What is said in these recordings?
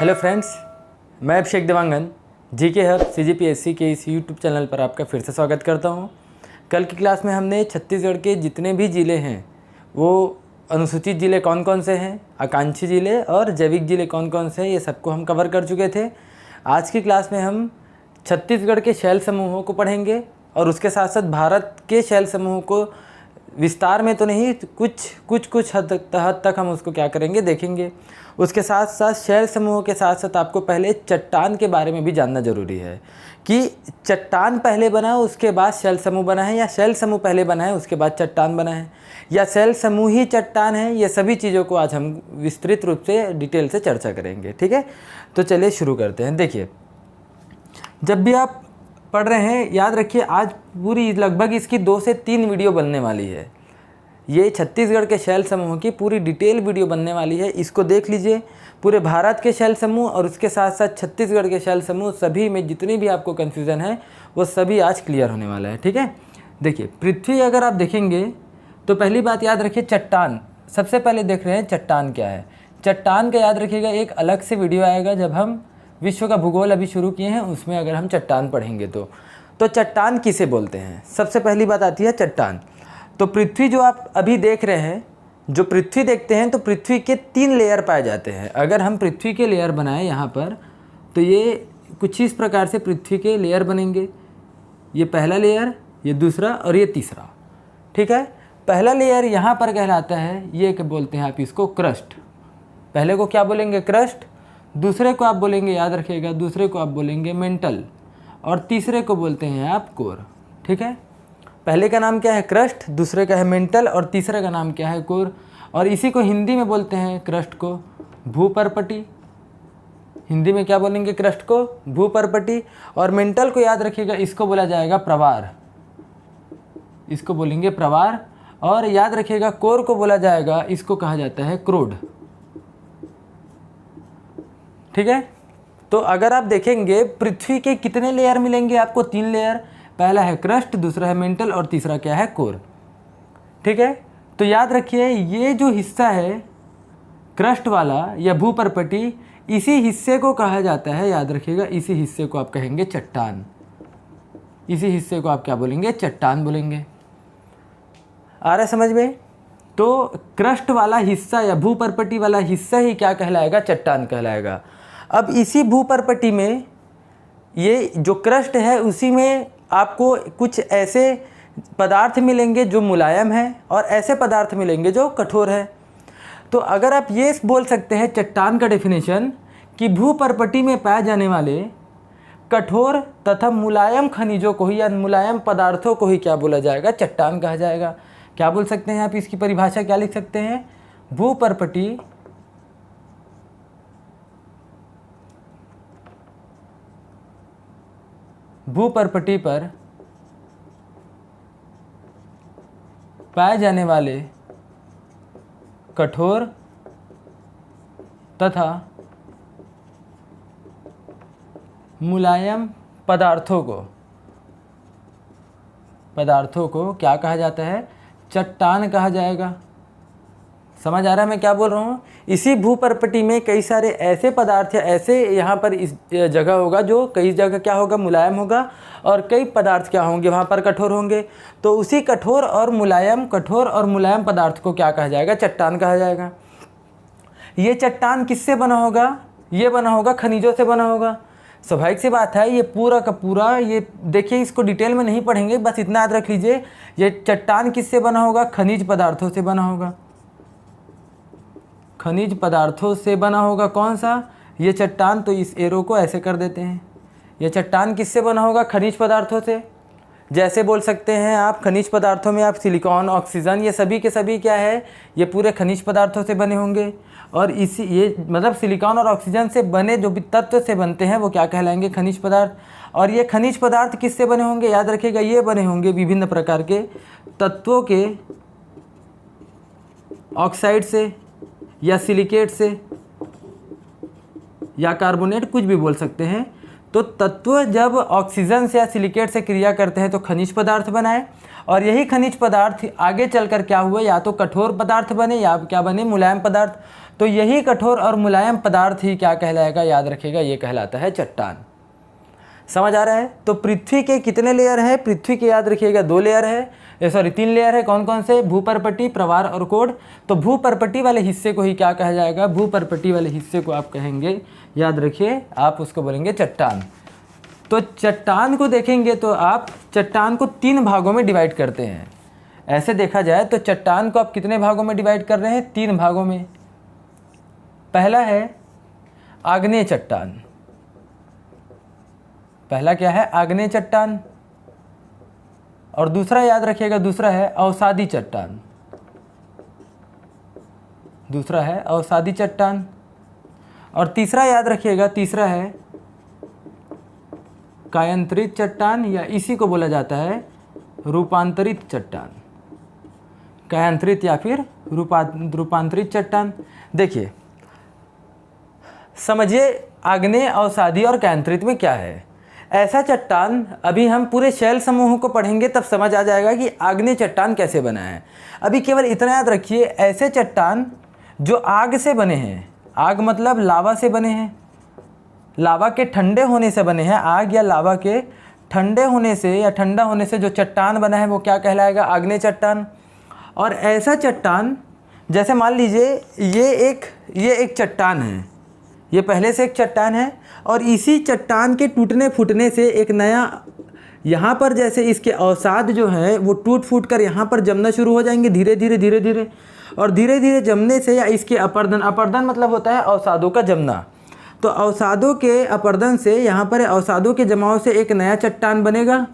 Hello friends, मैं अभिषेक Dewangan GK hub CGPSC के इस यूट्यूब चैनल पर आपका फिर से स्वागत करता हूं। कल की क्लास में हमने छत्तीसगढ़ के जितने भी ज़िले हैं वो अनुसूचित ज़िले कौन कौन से हैं, आकांक्षी ज़िले और जैविक ज़िले कौन कौन से हैं, ये सबको हम कवर कर चुके थे। आज की क्लास में हम छत्तीसगढ़ के शैल समूहों को पढ़ेंगे और उसके साथ साथ भारत के शैल समूहों को विस्तार में तो नहीं, कुछ हद तक हम उसको क्या करेंगे देखेंगे। उसके साथ साथ शैल समूहों के साथ साथ आपको पहले चट्टान के बारे में भी जानना ज़रूरी है कि चट्टान पहले बना उसके बाद शैल समूह बना है, या शैल समूह पहले बना है उसके बाद चट्टान बना है, या शैल समूह ही चट्टान है। ये सभी चीज़ों को आज हम विस्तृत रूप से डिटेल से चर्चा करेंगे। ठीक है, तो चलिए शुरू करते हैं। देखिए, जब भी आप पढ़ रहे हैं याद रखिए, आज पूरी लगभग इसकी 2 से 3 वीडियो बनने वाली है। ये छत्तीसगढ़ के शैल समूह की पूरी डिटेल वीडियो बनने वाली है। इसको देख लीजिए, पूरे भारत के शैल समूह और उसके साथ साथ छत्तीसगढ़ के शैल समूह, सभी में जितनी भी आपको कन्फ्यूज़न है वो सभी आज क्लियर होने वाला है। ठीक है, देखिए पृथ्वी अगर आप देखेंगे तो पहली बात याद रखिए चट्टान। सबसे पहले देख रहे हैं चट्टान क्या है। चट्टान का याद रखिएगा एक अलग से वीडियो आएगा जब हम विश्व का भूगोल अभी शुरू किए हैं, उसमें अगर हम चट्टान पढ़ेंगे तो चट्टान किसे बोलते हैं। सबसे पहली बात आती है चट्टान। तो पृथ्वी जो आप अभी देख रहे हैं, जो पृथ्वी देखते हैं, तो पृथ्वी के 3 लेयर पाए जाते हैं। अगर हम पृथ्वी के लेयर बनाएं यहाँ पर, तो ये कुछ इस प्रकार से पृथ्वी के लेयर बनेंगे। ये पहला लेयर, ये दूसरा और ये तीसरा। ठीक है, पहला लेयर यहाँ पर कहलाता है, ये बोलते हैं आप इसको क्रस्ट। पहले को क्या बोलेंगे? क्रस्ट। दूसरे को आप बोलेंगे, याद रखिएगा, दूसरे को आप बोलेंगे मेंटल, और तीसरे को बोलते हैं आप कोर। ठीक है, पहले का नाम क्या है? क्रस्ट, दूसरे का है मेंटल और तीसरे का नाम क्या है? कोर। और इसी को हिंदी में बोलते हैं क्रस्ट को भूपर्पटी। हिंदी में क्या बोलेंगे? क्रस्ट को भूपर्पटी। और मेंटल को याद रखिएगा, इसको बोला जाएगा प्रवार, इसको बोलेंगे प्रवार। और याद रखिएगा कोर को बोला जाएगा, इसको कहा जाता है क्रोड। ठीक है, तो अगर आप देखेंगे पृथ्वी के कितने लेयर मिलेंगे आपको? 3 लेयर। पहला है क्रस्ट, दूसरा है मेंटल और तीसरा क्या है? कोर। ठीक है, तो याद रखिए ये जो हिस्सा है क्रस्ट वाला या भूपर्पटी, इसी हिस्से को कहा जाता है, याद रखिएगा, इसी हिस्से को आप कहेंगे चट्टान। इसी हिस्से को आप क्या बोलेंगे? चट्टान बोलेंगे। आ रहा है समझ में? तो क्रस्ट वाला हिस्सा या भूपर्पटी वाला हिस्सा ही क्या कहलाएगा? चट्टान कहलाएगा। अब इसी भूपर्पटी में ये जो क्रस्ट है उसी में आपको कुछ ऐसे पदार्थ मिलेंगे जो मुलायम है और ऐसे पदार्थ मिलेंगे जो कठोर है। तो अगर आप ये बोल सकते हैं चट्टान का डेफिनेशन कि भूपर्पटी में पाए जाने वाले कठोर तथा मुलायम खनिजों को ही या मुलायम पदार्थों को ही क्या बोला जाएगा? चट्टान कहा जाएगा। क्या बोल सकते हैं आप? इसकी परिभाषा क्या लिख सकते हैं? भूपर्पटी भूपर्पटी पर पाए जाने वाले कठोर तथा मुलायम पदार्थों को क्या कहा जाता है? चट्टान कहा जाएगा। समझ आ रहा है मैं क्या बोल रहा हूँ? इसी भूपर्पटी में कई सारे ऐसे पदार्थ या ऐसे यहाँ पर इस जगह होगा जो कई जगह क्या होगा? मुलायम होगा, और कई पदार्थ क्या होंगे वहाँ पर? कठोर होंगे। तो उसी कठोर और मुलायम पदार्थ को क्या कहा जाएगा? चट्टान कहा जाएगा। ये चट्टान किससे बना होगा? ये बना होगा खनिजों से बना होगा। स्वाभाविक सी बात है, ये पूरा का पूरा, ये देखिए इसको डिटेल में नहीं पढ़ेंगे, बस इतना याद रख लीजिए, ये चट्टान किससे बना होगा? खनिज पदार्थों से बना होगा। खनिज पदार्थों से बना होगा। कौन सा? ये चट्टान। तो इस एरो को ऐसे कर देते हैं। ये चट्टान किससे बना होगा? खनिज पदार्थों से। जैसे बोल सकते हैं आप खनिज पदार्थों में आप सिलिकॉन, ऑक्सीजन, ये सभी के सभी क्या है? ये पूरे खनिज पदार्थों से बने होंगे। और इसी ये मतलब सिलिकॉन और ऑक्सीजन से बने जो भी तत्व से बनते हैं वो क्या कहलाएंगे? खनिज पदार्थ। और ये खनिज पदार्थ किससे बने होंगे? याद रखिएगा, ये बने होंगे विभिन्न प्रकार के तत्वों के ऑक्साइड से या सिलिकेट से या कार्बोनेट, कुछ भी बोल सकते हैं। तो तत्व जब ऑक्सीजन से या सिलिकेट से क्रिया करते हैं तो खनिज पदार्थ बनाए, और यही खनिज पदार्थ आगे चलकर क्या हुए, या तो कठोर पदार्थ बने या क्या बने, मुलायम पदार्थ। तो यही कठोर और मुलायम पदार्थ ही क्या कहलाएगा, याद रखिएगा, ये कहलाता है चट्टान। समझ आ रहा है। तो पृथ्वी के कितने लेयर है, पृथ्वी के याद रखिएगा 2 लेयर है, 3 लेयर है। कौन कौन से, भूपर्पटी, प्रवार और कोड। तो भूपर्पटी वाले हिस्से को ही क्या कहा जाएगा, भूपर्पटी वाले हिस्से को आप कहेंगे, याद रखिए, आप उसको बोलेंगे चट्टान। तो चट्टान को देखेंगे तो आप चट्टान को 3 भागों में डिवाइड करते हैं। ऐसे देखा जाए तो चट्टान को आप कितने भागों में डिवाइड कर रहे हैं, 3 भागों में। पहला है आग्नेय चट्टान, पहला क्या है, आग्नेय चट्टान। और दूसरा याद रखिएगा, दूसरा है अवसादी चट्टान, दूसरा है अवसादी चट्टान। और तीसरा याद रखिएगा, तीसरा है कायांतरित चट्टान, या इसी को बोला जाता है रूपांतरित चट्टान, कायांतरित या फिर रूपांतरित चट्टान। देखिए समझिए आग्नेय, अवसादी और कायांतरित में क्या है। ऐसा चट्टान, अभी हम पूरे शैल समूह को पढ़ेंगे तब समझ आ जाएगा कि आग्नेय चट्टान कैसे बना है। अभी केवल इतना याद रखिए, ऐसे चट्टान जो आग से बने हैं, आग मतलब लावा से बने हैं, लावा के ठंडे होने से बने हैं, आग या लावा के ठंडे होने से या ठंडा होने से जो चट्टान बना है वो क्या कहलाएगा, आग्नेय चट्टान। और ऐसा चट्टान, जैसे मान लीजिए ये एक चट्टान है, ये पहले से एक चट्टान है, और इसी चट्टान के टूटने फूटने से एक नया, यहाँ पर जैसे इसके अवसाद जो है वो टूट फूट कर यहाँ पर जमना शुरू हो जाएंगे धीरे धीरे धीरे धीरे। और धीरे धीरे जमने से, या इसके अपर्दन, अपर्दन मतलब होता है अवसादों का जमना, तो अवसादों के अपर्दन से यहाँ पर अवसादों के जमाव से एक नया चट्टान बनेगा।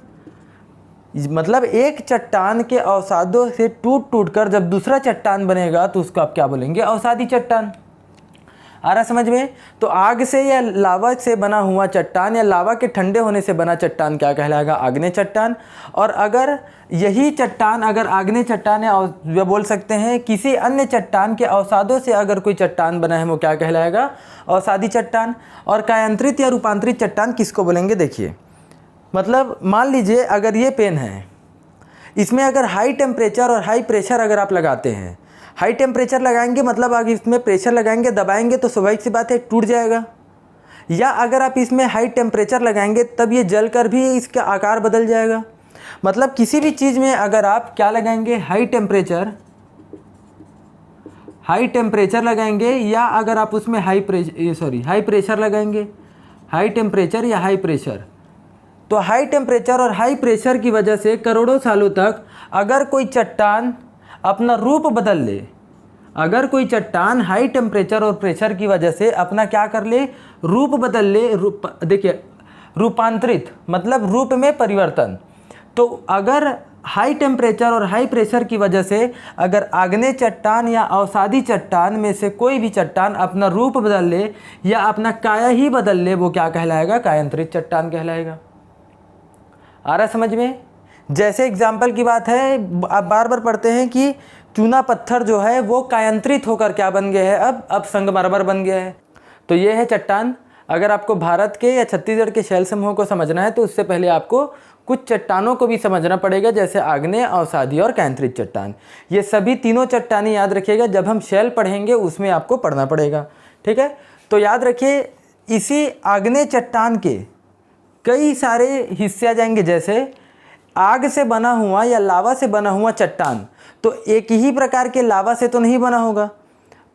मतलब एक चट्टान के अवसादों से टूट टूट कर जब दूसरा चट्टान बनेगा तो उसको आप क्या बोलेंगे, अवसादी चट्टान। आ रहा समझ में। तो आग से या लावा से बना हुआ चट्टान या लावा के ठंडे होने से बना चट्टान क्या कहलाएगा, आग्नेय चट्टान। और अगर यही चट्टान अगर आग्नेय चट्टान या बोल सकते हैं किसी अन्य चट्टान के अवसादों से अगर कोई चट्टान बना है वो क्या कहलाएगा, अवसादी चट्टान। और कायांतरित या रूपांतरित चट्टान किसको बोलेंगे, देखिए मतलब मान लीजिए अगर ये पेन है, इसमें अगर हाई टेम्परेचर और हाई प्रेशर अगर आप लगाते हैं, हाई टेम्परेचर लगाएंगे मतलब अगर इसमें प्रेशर लगाएंगे, दबाएंगे तो स्वाभाविक सी बात है टूट जाएगा। या अगर आप इसमें हाई टेम्परेचर लगाएंगे तब ये जलकर भी इसका आकार बदल जाएगा। मतलब किसी भी चीज़ में अगर आप क्या लगाएंगे, हाई टेम्परेचर लगाएंगे, या अगर आप उसमें हाई प्रेशर लगाएंगे, हाई टेम्परेचर या हाई प्रेशर, तो हाई टेम्परेचर और हाई प्रेशर की वजह से करोड़ों सालों तक अगर कोई चट्टान अपना रूप बदल ले, अगर कोई चट्टान हाई टेम्परेचर और प्रेशर की वजह से अपना क्या कर ले, रूप बदल ले, देखिए रूपांतरित मतलब रूप में परिवर्तन। तो अगर हाई टेम्परेचर और हाई प्रेशर की वजह से अगर आग्नेय चट्टान या अवसादी चट्टान में से कोई भी चट्टान अपना रूप बदल ले या अपना काया ही बदल ले, वो क्या कहलाएगा, कायांतरित चट्टान कहलाएगा। आ रहा समझ में। जैसे एग्जाम्पल की बात है, आप बार बार पढ़ते हैं कि चूना पत्थर जो है वो कायांतरित होकर क्या बन गया है, अब संगमरमर बन गया है। तो ये है चट्टान। अगर आपको भारत के या छत्तीसगढ़ के शैल समूह को समझना है तो उससे पहले आपको कुछ चट्टानों को भी समझना पड़ेगा, जैसे आग्नेय, अवसादी और कायांतरित चट्टान। ये सभी तीनों चट्टानें याद रखिएगा, जब हम शैल पढ़ेंगे उसमें आपको पढ़ना पड़ेगा, ठीक है। तो याद रखिए इसी आग्नेय चट्टान के कई सारे हिस्से आ जाएंगे, जैसे आग से बना हुआ या लावा से बना हुआ चट्टान, तो एक ही प्रकार के लावा से तो नहीं बना होगा,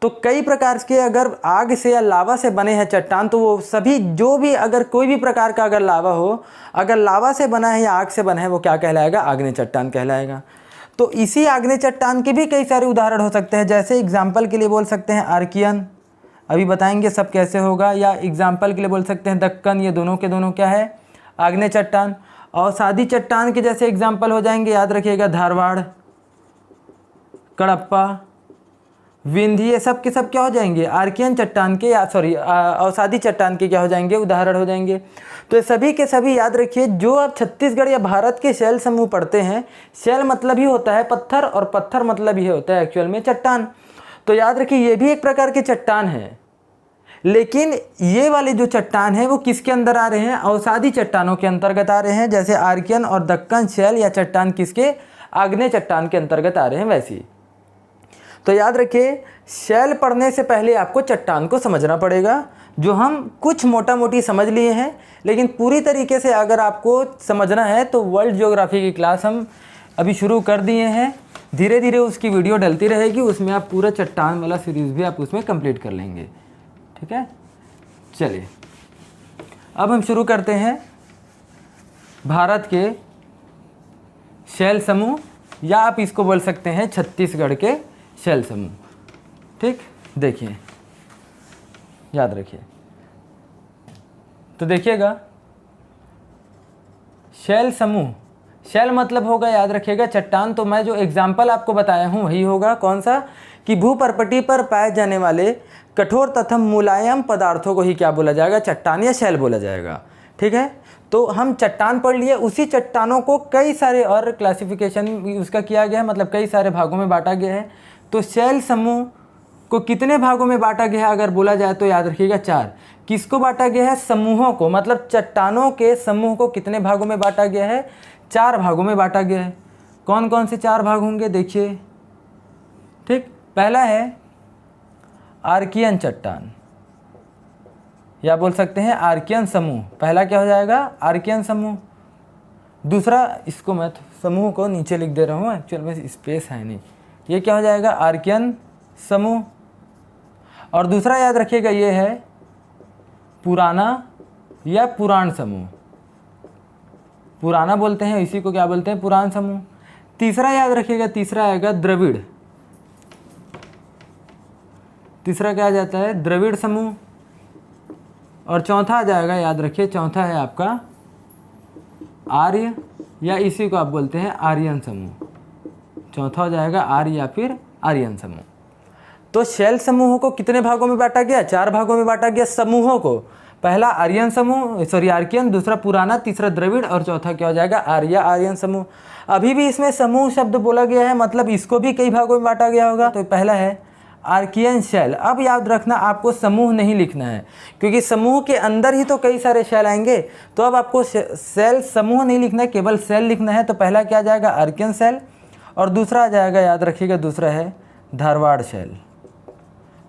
तो कई प्रकार के अगर आग से या लावा से बने हैं चट्टान, तो वो सभी जो भी अगर कोई भी प्रकार का अगर लावा हो, अगर लावा से बना है या आग से बना है, वो क्या कहलाएगा, आग्नेय चट्टान कहलाएगा। तो इसी आग्नेय चट्टान के भी कई सारे उदाहरण हो सकते हैं, जैसे एग्जाम्पल के लिए बोल सकते हैं आर्कियन, अभी बताएंगे सब कैसे होगा, या एग्जाम्पल के लिए बोल सकते हैं दक्कन, ये दोनों के दोनों क्या है, आग्नेय चट्टान। अवसादी चट्टान के जैसे एग्जाम्पल हो जाएंगे, याद रखिएगा धारवाड़, कडप्पा, विंध्य, ये सब के सब क्या हो जाएंगे, आर्कियन चट्टान के या अवसादी चट्टान के क्या हो जाएंगे, उदाहरण हो जाएंगे। तो ये सभी के सभी याद रखिए, जो आप छत्तीसगढ़ या भारत के शैल समूह पढ़ते हैं, शैल मतलब ही होता है पत्थर और पत्थर मतलब ही होता है एक्चुअल में चट्टान। तो याद रखिए ये भी एक प्रकार के चट्टान है, लेकिन ये वाले जो चट्टान है वो किसके अंदर आ रहे हैं, अवसादी चट्टानों के अंतर्गत आ रहे हैं। जैसे आर्कियन और दक्कन शैल या चट्टान किसके, आग्नेय चट्टान के अंतर्गत आ रहे हैं वैसे ही। तो याद रखिए, शैल पढ़ने से पहले आपको चट्टान को समझना पड़ेगा, जो हम कुछ मोटा मोटी समझ लिए हैं, लेकिन पूरी तरीके से अगर आपको समझना है तो वर्ल्ड ज्योग्राफी की क्लास हम अभी शुरू कर दिए हैं। धीरे धीरे उसकी वीडियो डलती रहेगी, उसमें आप पूरा चट्टान वाला सीरीज़ भी आप उसमें कंप्लीट कर लेंगे। ठीक है, चलिए अब हम शुरू करते हैं भारत के शैल समूह, या आप इसको बोल सकते हैं छत्तीसगढ़ के शैल समूह। ठीक, देखिए याद रखिए, तो देखिएगा शैल समूह, शैल मतलब होगा, याद रखिएगा, चट्टान। तो मैं जो एग्जाम्पल आपको बताया हूँ वही होगा, कौन सा, कि भूपर्पटी पर पाए जाने वाले कठोर तथा मुलायम पदार्थों को ही क्या बोला जाएगा, चट्टान या शैल बोला जाएगा। ठीक है, तो हम चट्टान पढ़ लिए, उसी चट्टानों को कई सारे और क्लासिफिकेशन उसका किया गया है, मतलब कई सारे भागों में बांटा गया है। तो शैल समूह को कितने भागों में बांटा गया है अगर बोला जाए तो याद रखिएगा 4। किसको बांटा गया है, समूहों को, मतलब चट्टानों के समूह को कितने भागों में बांटा गया है, 4 भागों में बांटा गया है। कौन कौन से 4 भाग होंगे, देखिए। ठीक, पहला है आर्कियन चट्टान, या बोल सकते हैं आर्कियन समूह। पहला क्या हो जाएगा, आर्कियन समूह। दूसरा, इसको मैं समूह को नीचे लिख दे रहा हूँ, एक्चुअल में स्पेस है नहीं, ये क्या हो जाएगा, आर्कियन समूह। और दूसरा याद रखिएगा ये है पुराना या पुराण समूह, पुराना बोलते हैं, इसी को क्या बोलते हैं, पुराण समूह। तीसरा याद रखिएगा, तीसरा आएगा द्रविड़, तीसरा क्या आ जाता है, द्रविड़ समूह। और चौथा आ जाएगा, याद रखिए, चौथा है आपका आर्य, या इसी को आप बोलते हैं आर्यन समूह। चौथा हो जाएगा आर्य या फिर आर्यन समूह। तो शैल समूहों को कितने भागों में बांटा गया, 4 भागों में बांटा गया समूहों को। पहला आर्यन समूह, सॉरी आर्कियन, दूसरा पुराना, तीसरा द्रविड़, और चौथा क्या हो जाएगा, आर्य आर्यन समूह। अभी भी इसमें समूह शब्द बोला गया है, मतलब इसको भी कई भागों में बांटा गया होगा। तो पहला है आर्कियन शैल। अब याद रखना, आपको समूह नहीं लिखना है, क्योंकि समूह के अंदर ही तो कई सारे शैल आएंगे। तो अब आपको शैल समूह नहीं लिखना है, केवल शैल लिखना है। तो पहला क्या आ जाएगा, आर्कियन शैल, और दूसरा आ जाएगा, याद रखिएगा, दूसरा है धारवाड़ शैल।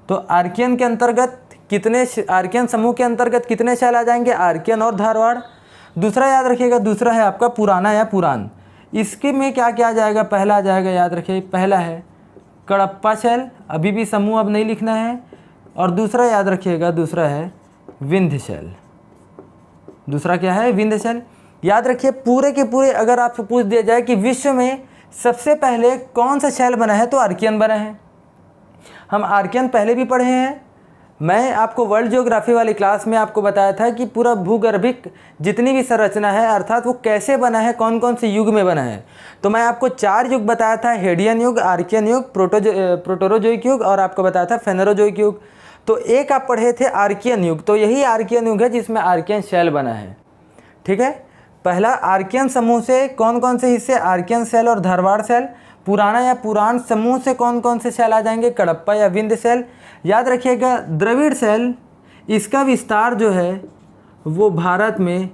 तो आर्कियन के अंतर्गत कितने, आर्कियन समूह के अंतर्गत कितने शैल आ जाएंगे, आर्कियन और धारवाड़। दूसरा याद रखिएगा, दूसरा है आपका पुराना या पुराण। इसके में क्या क्या आ जाएगा, पहला आ जाएगा, याद रखिए, पहला है कड़प्पा शैल, अभी भी समूह अब नहीं लिखना है। और दूसरा याद रखिएगा, दूसरा है विंध्य शैल। दूसरा क्या है, विंध्य शैल। याद रखिए, पूरे के पूरे अगर आपसे पूछ दिया जाए कि विश्व में सबसे पहले कौन सा शैल बना है, तो आर्कियन बना है। हम आर्कियन पहले भी पढ़े हैं, मैं आपको वर्ल्ड ज्योग्राफी वाली क्लास में आपको बताया था कि पूरा भूगर्भिक जितनी भी संरचना है, अर्थात वो कैसे बना है, कौन कौन से युग में बना है। तो मैं आपको 4 युग बताया था, हेडियन युग, आर्कियन युग, प्रोटोरोजोइक युग, और आपको बताया था फेनरोजोइक युग। तो एक आप पढ़े थे आर्कियन युग, तो यही आर्कियन युग है जिसमें आर्कियन शैल बना है। ठीक है, पहला आर्कियन समूह से कौन कौन से हिस्से, आर्कियन शैल और धारवाड़ शैल। पुराना या पुराण समूह से कौन कौन से शैल आ जाएंगे, कड़प्पा या विंध्य शैल। याद रखिएगा, द्रविड़ शैल, इसका विस्तार जो है वो भारत में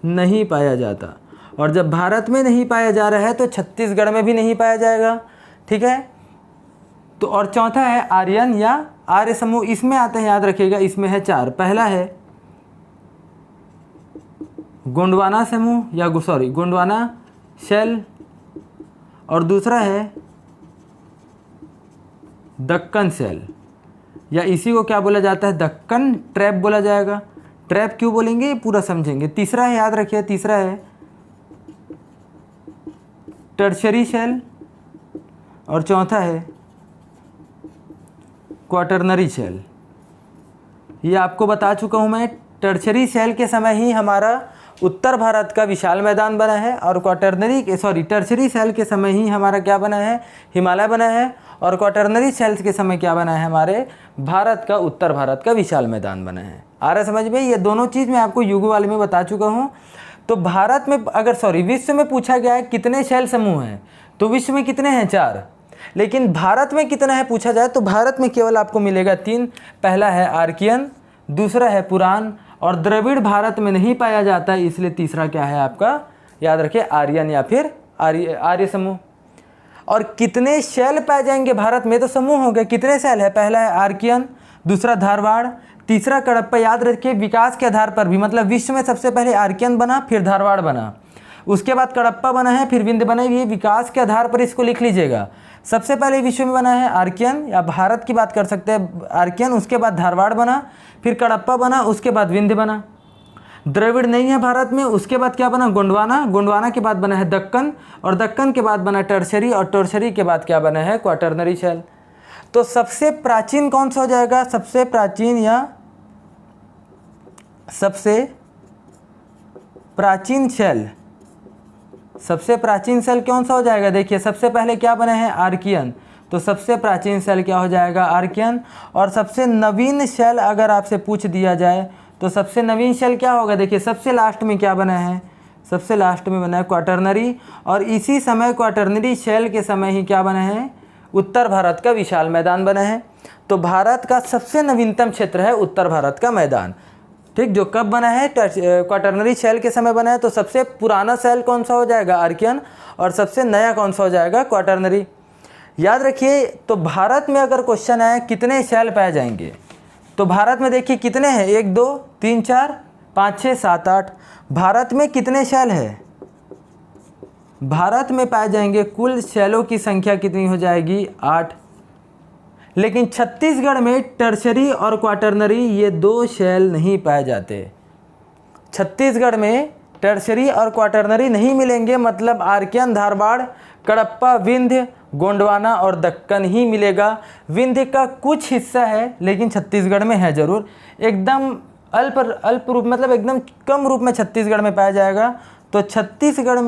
नहीं पाया जाता, और जब भारत में नहीं पाया जा रहा है तो छत्तीसगढ़ में भी नहीं पाया जाएगा। ठीक है, तो और चौथा है आर्यन या आर्य समूह। इसमें आते हैं, याद रखिएगा, इसमें है 4। पहला है गोंडवाना समूह, या सॉरी गोंडवाना शैल, और दूसरा है दक्कन शैल, या इसी को क्या बोला जाता है, दक्कन ट्रैप बोला जाएगा। ट्रैप क्यों बोलेंगे, पूरा समझेंगे। तीसरा है, याद रखिए, तीसरा है टर्शरी शैल, और चौथा है क्वाटरनरी शैल। ये आपको बता चुका हूँ मैं, टर्शरी शैल के समय ही हमारा उत्तर भारत का विशाल मैदान बना है, और टर्शरी शैल के समय ही हमारा क्या बना है, हिमालय बना है, और क्वाटरनरी शैल्स के समय क्या बना है, हमारे भारत का, उत्तर भारत का विशाल मैदान बना है। आ रहा समझ में, ये दोनों चीज़ मैं आपको युग वाले में बता चुका हूँ। तो भारत में विश्व में पूछा गया है कितने शैल समूह हैं, तो विश्व में कितने हैं, 4। लेकिन भारत में कितना है पूछा जाए तो भारत में केवल आपको मिलेगा 3। पहला है आर्कियन, दूसरा है पुराण, और द्रविड़ भारत में नहीं पाया जाता है, इसलिए तीसरा क्या है आपका, याद रखिए, आर्यन या फिर आर्य समूह। और कितने शैल पाए जाएंगे भारत में, तो समूह हो गए, कितने शैल है, पहला है आर्कियन, दूसरा धारवाड़, तीसरा कडप्पा। याद रखिए विकास के आधार पर भी, मतलब विश्व में सबसे पहले आर्कियन बना, फिर धारवाड़ बना, उसके बाद कडप्पा बना है, फिर विंध्य बना है। ये विकास के आधार पर इसको लिख लीजिएगा। सबसे पहले विश्व में बना है आर्कियन, या भारत की बात कर सकते हैं आर्कियन, उसके बाद धारवाड़ बना, फिर कडप्पा बना, उसके बाद विंध्य बना। द्रविड़ नहीं है भारत में, उसके बाद क्या बना, गोंडवाना, गोंडवाना के बाद बना है दक्कन, और दक्कन के बाद बना टर्शरी, और टर्शरी के बाद क्या बना है, क्वाटरनरी शैल। तो सबसे प्राचीन कौन सा हो जाएगा, सबसे प्राचीन या सबसे प्राचीन शैल, सबसे प्राचीन शैल कौन सा हो जाएगा। देखिए सबसे पहले क्या बने हैं, आर्कियन, तो सबसे प्राचीन शैल क्या हो जाएगा, आर्कियन। और सबसे नवीन शैल अगर आपसे पूछ दिया जाए तो सबसे नवीन शैल क्या होगा। देखिए सबसे लास्ट में क्या बना है, सबसे लास्ट में बना है क्वाटरनरी, और इसी समय क्वाटरनरी शैल के समय ही क्या बना है, उत्तर भारत का विशाल मैदान बना है। तो भारत का सबसे नवीनतम क्षेत्र है उत्तर भारत का मैदान, ठीक, जो कब बना है, क्वाटरनरी शैल के समय बना है। तो सबसे पुराना शैल कौन सा हो जाएगा, आर्कियन, और सबसे नया कौन सा हो जाएगा, क्वाटरनरी। याद रखिए, तो भारत में अगर क्वेश्चन आए कितने शैल पाए जाएंगे, तो भारत में देखिए कितने हैं, 1 2 3 4 5 6 7 8। भारत में कितने शैल है, भारत में पाए जाएंगे कुल शैलों की संख्या कितनी हो जाएगी, 8। लेकिन छत्तीसगढ़ में टर्शरी और क्वाटरनरी ये 2 शैल नहीं पाए जाते। छत्तीसगढ़ में टर्शरी और क्वाटरनरी नहीं मिलेंगे, मतलब आर्कियन, धारवाड़, कडप्पा, विंध्य, गोंडवाना और दक्कन ही मिलेगा। विंध्य का कुछ हिस्सा है लेकिन छत्तीसगढ़ में है ज़रूर, एकदम अल्प रूप, मतलब एकदम कम रूप में छत्तीसगढ़ में पाया जाएगा। तो छत्तीसगढ़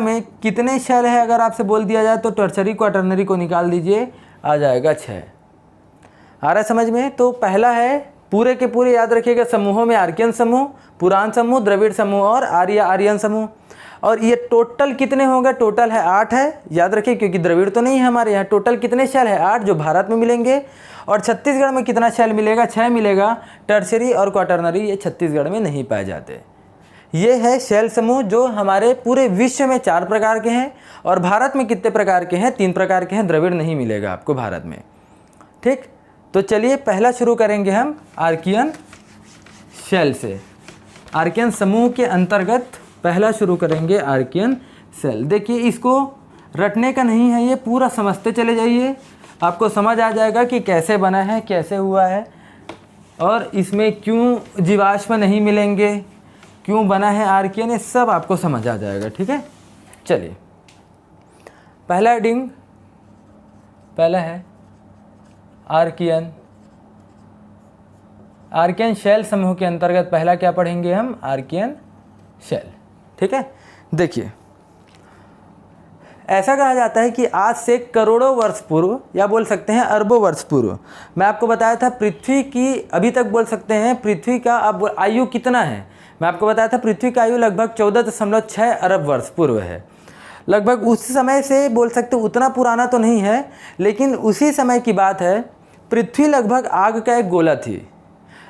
में कितने शैल है अगर आपसे बोल दिया जाए, तो टर्शरी क्वाटरनरी को निकाल दीजिए, आ जाएगा 6। आ रहा है समझ में। तो पहला है पूरे के पूरे याद रखिएगा, समूहों में आर्कियन समूह, पुराण समूह, द्रविड़ समूह और आर्यन समूह। और ये टोटल कितने होंगे, टोटल है 8 है, याद रखिए, क्योंकि द्रविड़ तो नहीं है हमारे यहाँ। टोटल कितने शैल है, 8, जो भारत में मिलेंगे। और छत्तीसगढ़ में कितना शैल मिलेगा, 6 मिलेगा। टर्शरी और क्वाटरनरी ये छत्तीसगढ़ में नहीं पाए जाते। ये है शैल समूह जो हमारे पूरे विश्व में 4 प्रकार के हैं, और भारत में कितने प्रकार के हैं, 3 प्रकार के हैं। द्रविड़ नहीं मिलेगा आपको भारत में, ठीक। तो चलिए पहला शुरू करेंगे हम आर्कियन शैल से। आर्कियन समूह के अंतर्गत पहला शुरू करेंगे आर्कियन शैल। देखिए इसको रटने का नहीं है, ये पूरा समझते चले जाइए, आपको समझ आ जाएगा कि कैसे बना है, कैसे हुआ है, और इसमें क्यों जीवाश्म नहीं मिलेंगे, क्यों बना है आर्कियन, ये सब आपको समझ आ जाएगा, ठीक है। चलिए पहला हेडिंग, पहला है आर्कियन शैल समूह के अंतर्गत पहला क्या पढ़ेंगे हम, आर्कियन शैल, ठीक है। देखिए ऐसा कहा जाता है कि आज से करोड़ों वर्ष पूर्व, या बोल सकते हैं अरबों वर्ष पूर्व, मैं आपको बताया था पृथ्वी की, अभी तक बोल सकते हैं पृथ्वी का अब आयु कितना है, मैं आपको बताया था पृथ्वी का आयु लगभग 14.6 अरब वर्ष पूर्व है। लगभग उस समय से बोल सकते, उतना पुराना तो नहीं है, लेकिन उसी समय की बात है। पृथ्वी लगभग आग का एक गोला थी।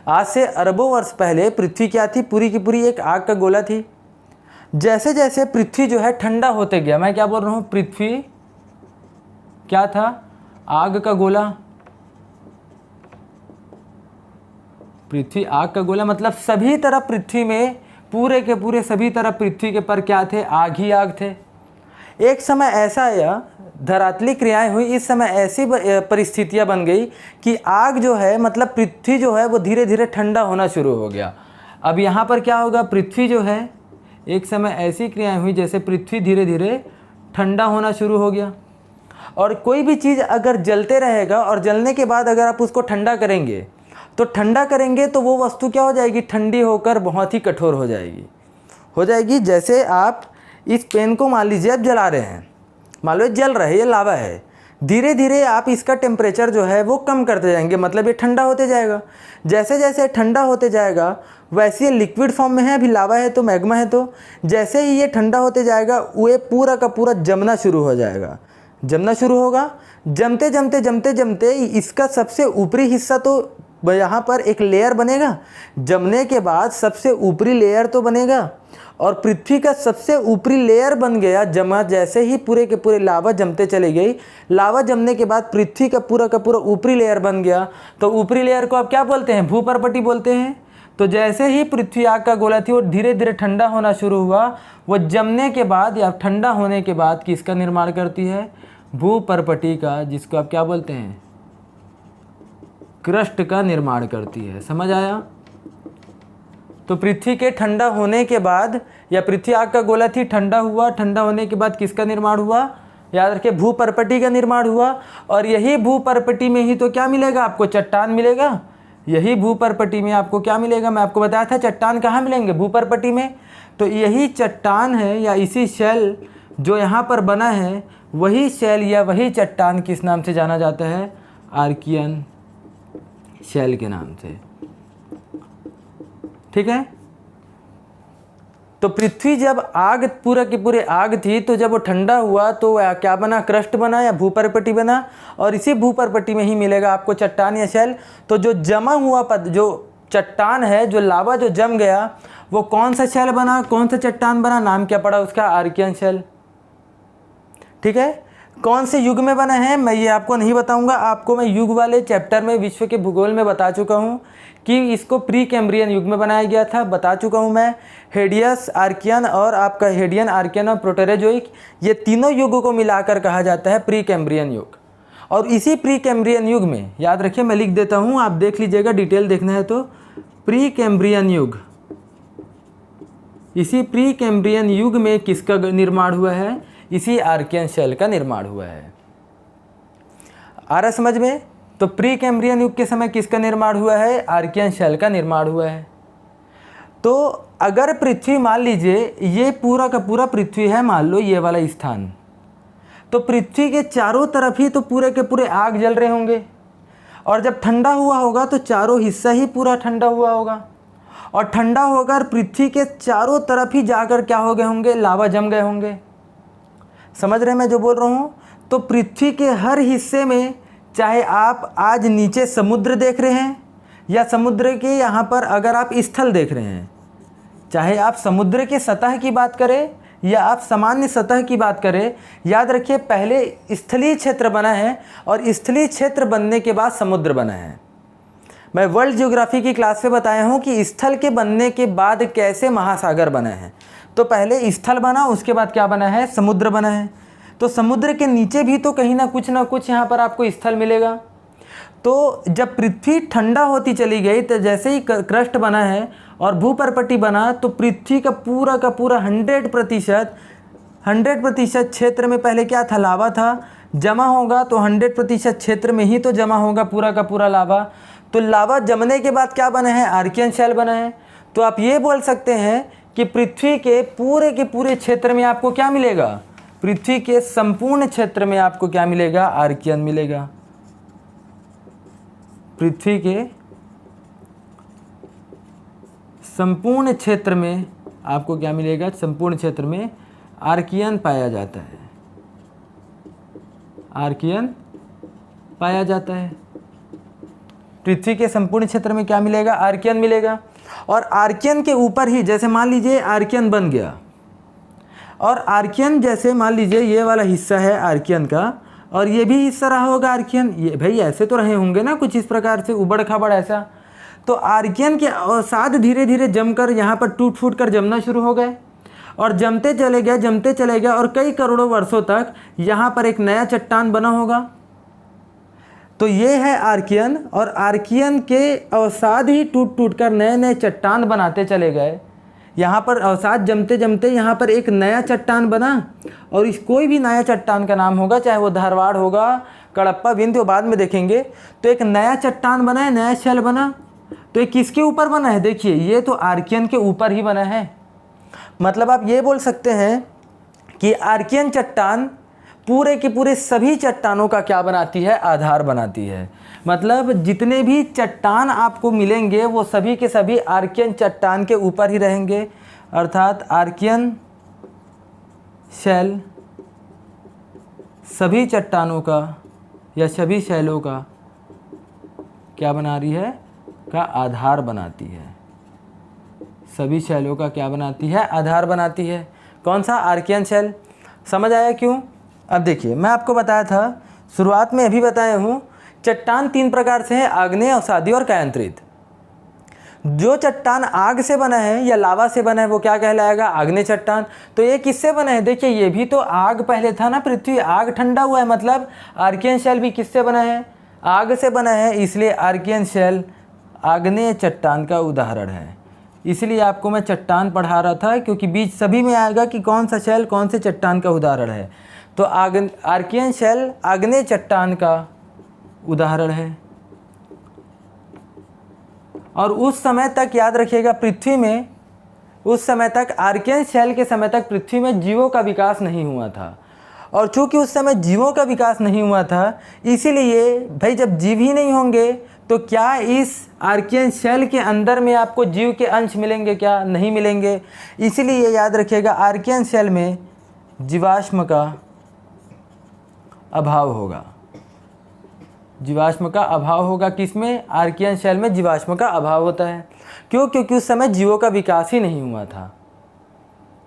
आज से अरबों वर्ष पहले पृथ्वी क्या थी, पूरी की पूरी एक आग का गोला थी। जैसे जैसे पृथ्वी जो है ठंडा होते गया, मैं क्या बोल रहा हूँ, पृथ्वी क्या था, आग का गोला। पृथ्वी आग का गोला मतलब सभी तरफ पृथ्वी में, पूरे के पूरे सभी तरफ पृथ्वी के पर क्या थे, आग ही आग थे। एक समय ऐसा आया, धरातली क्रियाएं हुई, इस समय ऐसी परिस्थितियां बन गई कि आग जो है, मतलब पृथ्वी जो है वो धीरे धीरे ठंडा होना शुरू हो गया। अब यहाँ पर क्या होगा, पृथ्वी जो है, एक समय ऐसी क्रियाएं हुई जैसे पृथ्वी धीरे धीरे ठंडा होना शुरू हो गया। और कोई भी चीज़ अगर जलते रहेगा और जलने के बाद अगर आप उसको ठंडा करेंगे तो वो वस्तु क्या हो जाएगी, ठंडी होकर बहुत ही कठोर हो जाएगी। जैसे आप इस पेन को मान लीजिए आप जला रहे हैं, मान लो जल रहा है, ये लावा है, धीरे धीरे आप इसका टेम्परेचर जो है वो कम करते जाएंगे, मतलब ये ठंडा होते जाएगा। जैसे जैसे ठंडा होते जाएगा वैसे ये लिक्विड फॉर्म में है, अभी लावा है तो मैग्मा है, तो जैसे ही ये ठंडा होते जाएगा वो पूरा का पूरा जमना शुरू हो जाएगा, जमना शुरू होगा। जमते जमते इसका सबसे ऊपरी हिस्सा तो यहाँ पर एक लेयर बनेगा, जमने के बाद सबसे ऊपरी लेयर तो बनेगा, और पृथ्वी का सबसे ऊपरी लेयर बन गया। जमा जैसे ही पूरे के पूरे लावा जमते चले गई, लावा जमने के बाद पृथ्वी का पूरा ऊपरी लेयर बन गया। तो ऊपरी लेयर को आप क्या बोलते हैं? भूपर्पटी बोलते हैं। तो जैसे ही पृथ्वी आग का गोला थी वो धीरे धीरे ठंडा होना शुरू हुआ, वो जमने के बाद या ठंडा होने के बाद किसका निर्माण करती है? भूपर्पटी का, जिसको आप क्या बोलते हैं? क्रस्ट का निर्माण करती है। समझ आया? तो पृथ्वी के ठंडा होने के बाद, या पृथ्वी आग का गोला थी, ठंडा हुआ, ठंडा होने के बाद किसका निर्माण हुआ? याद रखिए, भूपर्पटी का निर्माण हुआ। और यही भूपर्पटी में ही तो क्या मिलेगा आपको? चट्टान मिलेगा। यही भूपर्पटी में आपको क्या मिलेगा? मैं आपको बताया था चट्टान कहाँ मिलेंगे? भूपर्पटी में। तो यही चट्टान है, या इसी शेल जो यहाँ पर बना है, वही शेल या वही चट्टान किस नाम से जाना जाता है? आर्कियन शेल के नाम से। ठीक है। तो पृथ्वी जब आग पूरा की पूरी आग थी, तो जब वो ठंडा हुआ तो क्या बना? क्रस्ट बना या भूपर्पटी बना। और इसी भूपर्पटी में ही मिलेगा आपको चट्टान या शेल। तो जो जमा हुआ जो चट्टान है, जो लावा जो जम गया, वो कौन सा शेल बना, कौन सा चट्टान बना? नाम क्या पड़ा उसका? Archean shell. ठीक है। कौन से युग में बना है मैं ये आपको नहीं बताऊंगा, आपको मैं युग वाले चैप्टर में विश्व के भूगोल में बता चुका हूँ कि इसको प्री कैम्ब्रियन युग में बनाया गया था, बता चुका हूँ मैं। हेडियस, आर्कियन और आपका हेडियन, आर्कियन और प्रोटेरोजोइक, ये तीनों युगों को मिलाकर कहा जाता है प्री कैम्ब्रियन युग। और इसी प्री कैम्ब्रियन युग में, याद रखिए मैं लिख देता हूँ, आप देख लीजिएगा, डिटेल देखना है तो। प्री कैम्ब्रियन युग, इसी प्री कैम्ब्रियन युग में किसका निर्माण हुआ है? इसी आर्कियन शेल का निर्माण हुआ है। आ रहा समझ में? तो प्री कैम्ब्रियन युग के समय किसका निर्माण हुआ है? आर्कियन शेल का निर्माण हुआ है। तो अगर पृथ्वी, मान लीजिए ये पूरा का पूरा पृथ्वी है, मान लो ये वाला स्थान, तो पृथ्वी के चारों तरफ ही तो पूरे के पूरे आग जल रहे होंगे, और जब ठंडा हुआ होगा तो चारों हिस्सा ही पूरा ठंडा हुआ होगा, और ठंडा होकर पृथ्वी के चारों तरफ ही जाकर क्या हो गए होंगे? लावा जम गए होंगे। समझ रहे हैं मैं जो बोल रहा हूँ? तो पृथ्वी के हर हिस्से में, चाहे आप आज नीचे समुद्र देख रहे हैं, या समुद्र के यहाँ पर अगर आप स्थल देख रहे हैं, चाहे आप समुद्र के सतह की बात करें या आप सामान्य सतह की बात करें, याद रखिए पहले स्थलीय क्षेत्र बना है, और स्थलीय क्षेत्र बनने के बाद समुद्र बना है। मैं वर्ल्ड ज्योग्राफी की क्लास में बताया हूँ कि स्थल के बनने के बाद कैसे महासागर बने हैं। तो पहले स्थल बना, उसके बाद क्या बना है? समुद्र बना है। तो समुद्र के नीचे भी तो कहीं ना कुछ यहाँ पर आपको स्थल मिलेगा। तो जब पृथ्वी ठंडा होती चली गई, तो जैसे ही क्रस्ट बना है और भूपर्पटी बना, तो पृथ्वी का पूरा 100% क्षेत्र में पहले क्या था? लावा था। जमा होगा तो 100% क्षेत्र में ही तो जमा होगा पूरा का पूरा लावा। तो लावा जमने के बाद क्या बना है? आर्कियन शेल बना है। तो आप ये बोल सकते हैं कि पृथ्वी के पूरे क्षेत्र में आपको क्या मिलेगा? पृथ्वी के संपूर्ण क्षेत्र में आपको क्या मिलेगा? आर्कियन मिलेगा। पृथ्वी के संपूर्ण क्षेत्र में आपको क्या मिलेगा? संपूर्ण क्षेत्र में आर्कियन पाया जाता है। आर्कियन पाया जाता है। पृथ्वी के संपूर्ण क्षेत्र में क्या मिलेगा? आर्कियन मिलेगा। और आर्कियन के ऊपर ही, जैसे मान लीजिए आर्कियन बन गया, और आर्कियन जैसे मान लीजिए ये वाला हिस्सा है आर्कियन का, और ये भी हिस्सा रहा होगा आर्कियन, ये भाई ऐसे तो रहे होंगे ना कुछ इस प्रकार से उबड़ खाबड़ ऐसा। तो आर्कियन के अवसाद धीरे धीरे जमकर यहाँ पर टूट फूट कर जमना शुरू हो गए, और जमते चले गए, और कई करोड़ों वर्षों तक यहाँ पर एक नया चट्टान बना होगा। तो ये है आर्कियन, और आर्कियन के अवसाद ही टूट टूट कर नए नए चट्टान बनाते चले गए। यहाँ पर अवसाद जमते जमते यहाँ पर एक नया चट्टान बना, और इस कोई भी नया चट्टान का नाम होगा, चाहे वो धारवाड़ होगा, कड़प्पा, विंध्य, बाद में देखेंगे। तो एक नया चट्टान बना है, नया शेल बना। तो ये किसके ऊपर बना है? देखिए ये तो आर्कियन के ऊपर ही बना है। मतलब आप ये बोल सकते हैं कि आर्कियन चट्टान पूरे के पूरे सभी चट्टानों का क्या बनाती है? आधार बनाती है। मतलब जितने भी चट्टान आपको मिलेंगे वो सभी के सभी आर्कियन चट्टान के ऊपर ही रहेंगे, अर्थात आर्कियन शेल सभी चट्टानों का या सभी शैलों का क्या बना रही है? का आधार बनाती है। सभी शैलों का क्या बनाती है? आधार बनाती है। कौन सा? आर्कियन शैल। समझ आया क्यों? अब देखिए, मैं आपको बताया था, शुरुआत में अभी बताया हूँ, चट्टान 3 प्रकार से है, आग्नेय, अवसादी और कायांतरित। जो चट्टान आग से बना है या लावा से बना है वो क्या कहलाएगा? आग्नेय चट्टान। तो ये किससे बना है? देखिए, ये भी तो आग पहले था ना, पृथ्वी, आग ठंडा हुआ है, मतलब आर्कियन शैल भी किससे बना है? आग से बना है, इसलिए आर्कियन शैल आग्नेय चट्टान का उदाहरण है। इसलिए आपको मैं चट्टान पढ़ा रहा था, क्योंकि बीच सभी में आएगा कि कौन सा शैल कौन से चट्टान का उदाहरण है। तो आर्कियन शैल आग्नेय चट्टान का उदाहरण है। और उस समय तक याद रखिएगा, पृथ्वी में उस समय तक, आर्कियन शैल के समय तक पृथ्वी में जीवों का विकास नहीं हुआ था। और चूंकि उस समय जीवों का विकास नहीं हुआ था, इसीलिए भाई जब जीव ही नहीं होंगे तो क्या इस आर्कियन शैल के अंदर में आपको जीव के अंश मिलेंगे? क्या नहीं मिलेंगे। इसीलिए याद रखिएगा, आर्कियन शैल में जीवाश्म का अभाव होगा। जीवाश्म का अभाव होगा। किसमें? आर्कियन शैल में जीवाश्म का अभाव होता है। क्यों? क्योंकि उस समय जीवों का विकास ही नहीं हुआ था।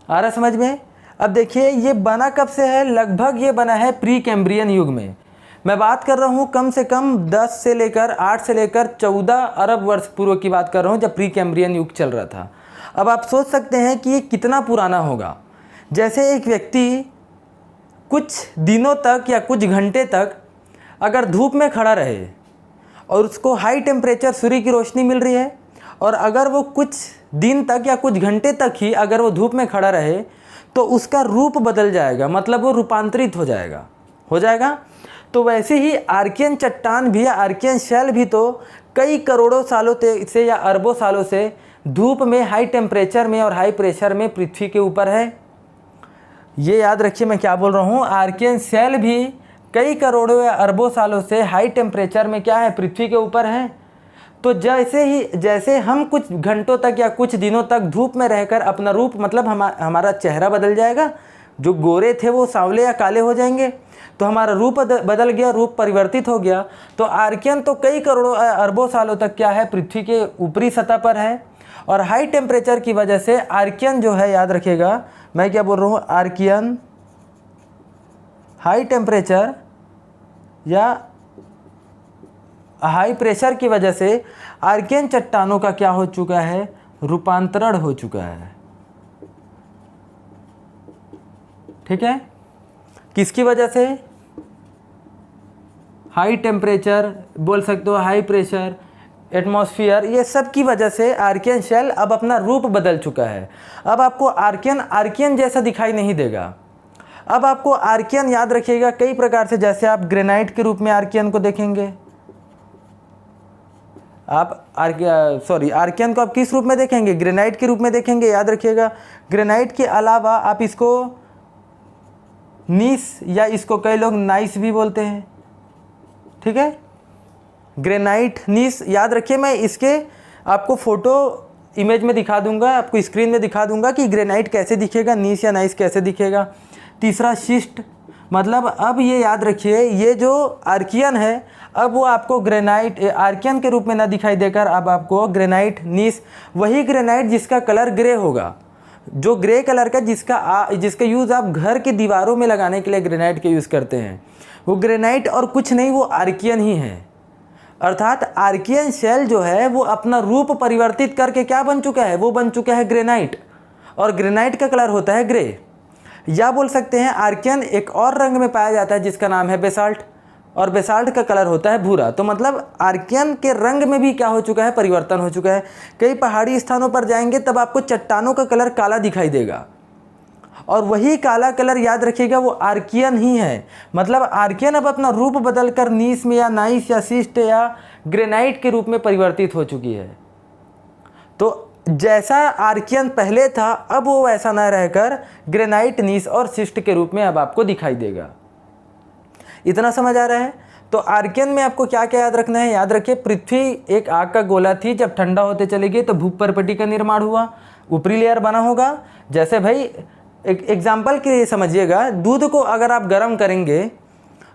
आ रहा समझ में? अब देखिए, ये बना कब से है? लगभग ये बना है प्री कैम्ब्रियन युग में। मैं बात कर रहा हूँ कम से कम 8 से लेकर 14 अरब वर्ष पूर्व की बात कर रहा हूँ, जब प्री कैम्ब्रियन युग चल रहा था। अब आप सोच सकते हैं कि ये कितना पुराना होगा। जैसे एक व्यक्ति कुछ दिनों तक या कुछ घंटे तक अगर धूप में खड़ा रहे और उसको हाई टेम्परेचर सूर्य की रोशनी मिल रही है, और अगर वो कुछ दिन तक या कुछ घंटे तक ही अगर वो धूप में खड़ा रहे, तो उसका रूप बदल जाएगा, मतलब वो रूपांतरित हो जाएगा। तो वैसे ही आर्कियन चट्टान भी, आर्कियन शैल भी तो कई करोड़ों सालों से या अरबों सालों से धूप में, हाई टेम्परेचर में और हाई प्रेशर में पृथ्वी के ऊपर है। ये याद रखिए मैं क्या बोल रहा हूँ। आर्कियन शैल भी कई करोड़ों या अरबों सालों से हाई टेम्परेचर में क्या है? पृथ्वी के ऊपर है। तो जैसे हम कुछ घंटों तक या कुछ दिनों तक धूप में रहकर अपना रूप, मतलब हमारा चेहरा बदल जाएगा, जो गोरे थे वो सांवले या काले हो जाएंगे, तो हमारा रूप बदल गया, रूप परिवर्तित हो गया। तो आर्कियन तो कई करोड़ों अरबों सालों तक क्या है? पृथ्वी के ऊपरी सतह पर है। और हाई टेम्परेचर की वजह से आर्कियन जो है, याद रखिएगा मैं क्या बोल रहा हूँ, आर्कियन हाई टेम्परेचर या हाई प्रेशर की वजह से आर्कियन चट्टानों का क्या हो चुका है? रूपांतरण हो चुका है। ठीक है? किसकी वजह से? हाई टेम्परेचर बोल सकते हो, हाई प्रेशर, एटमॉस्फेयर, ये सब की वजह से आर्कियन शैल अब अपना रूप बदल चुका है। अब आपको आर्कियन जैसा दिखाई नहीं देगा। अब आपको आर्कियन, याद रखिएगा, कई प्रकार से, जैसे आप ग्रेनाइट के रूप में आर्कियन को देखेंगे। आप आर्कियन को आप किस रूप में देखेंगे? ग्रेनाइट के रूप में देखेंगे। याद रखिएगा, ग्रेनाइट के अलावा आप इसको नीस, या इसको कई लोग नाइस भी बोलते हैं। ठीक है? ग्रेनाइट, नीस, याद रखिए, मैं इसके आपको फोटो इमेज में दिखा दूंगा, आपको स्क्रीन में दिखा दूंगा कि ग्रेनाइट कैसे दिखेगा, नीस या नाइस कैसे दिखेगा। तीसरा शिस्ट, मतलब अब ये याद रखिए, ये जो आर्कियन है, अब वो आपको ग्रेनाइट आर्कियन के रूप में ना दिखाई देकर अब आपको ग्रेनाइट, नीस, वही ग्रेनाइट जिसका कलर ग्रे होगा, जो ग्रे कलर का, जिसका यूज़ आप घर की दीवारों में लगाने के लिए ग्रेनाइट के यूज़ करते हैं, वो ग्रेनाइट और कुछ नहीं, वो आर्कियन ही है। अर्थात आर्कियन शैल जो है वो अपना रूप परिवर्तित करके क्या बन चुका है? वो बन चुका है ग्रेनाइट, और ग्रेनाइट का कलर होता है ग्रे। या बोल सकते हैं आर्कियन एक और रंग में पाया जाता है जिसका नाम है बेसाल्ट, और बेसाल्ट का कलर होता है भूरा। तो मतलब आर्कियन के रंग में भी क्या हो चुका है? परिवर्तन हो चुका है। कई पहाड़ी स्थानों पर जाएंगे तब आपको चट्टानों का कलर काला दिखाई देगा, और वही काला कलर, याद रखिएगा, वो आर्कियन ही है। मतलब आर्कियन अब अपना रूप बदलकर नीस में या नाइस या सिस्ट या ग्रेनाइट के रूप में परिवर्तित हो चुकी है। तो जैसा आर्कियन पहले था, अब वो वैसा न रहकर ग्रेनाइट, नीस और सिस्ट के रूप में अब आपको दिखाई देगा। इतना समझ आ रहा है? तो आर्कियन में आपको क्या क्या याद रखना है? याद रखिए, पृथ्वी एक आग का गोला थी, जब ठंडा होते चले गई तो भूपर्पटी का निर्माण हुआ, ऊपरी लेयर बना होगा। जैसे भाई एक एग्जाम्पल के लिए समझिएगा, दूध को अगर आप गर्म करेंगे,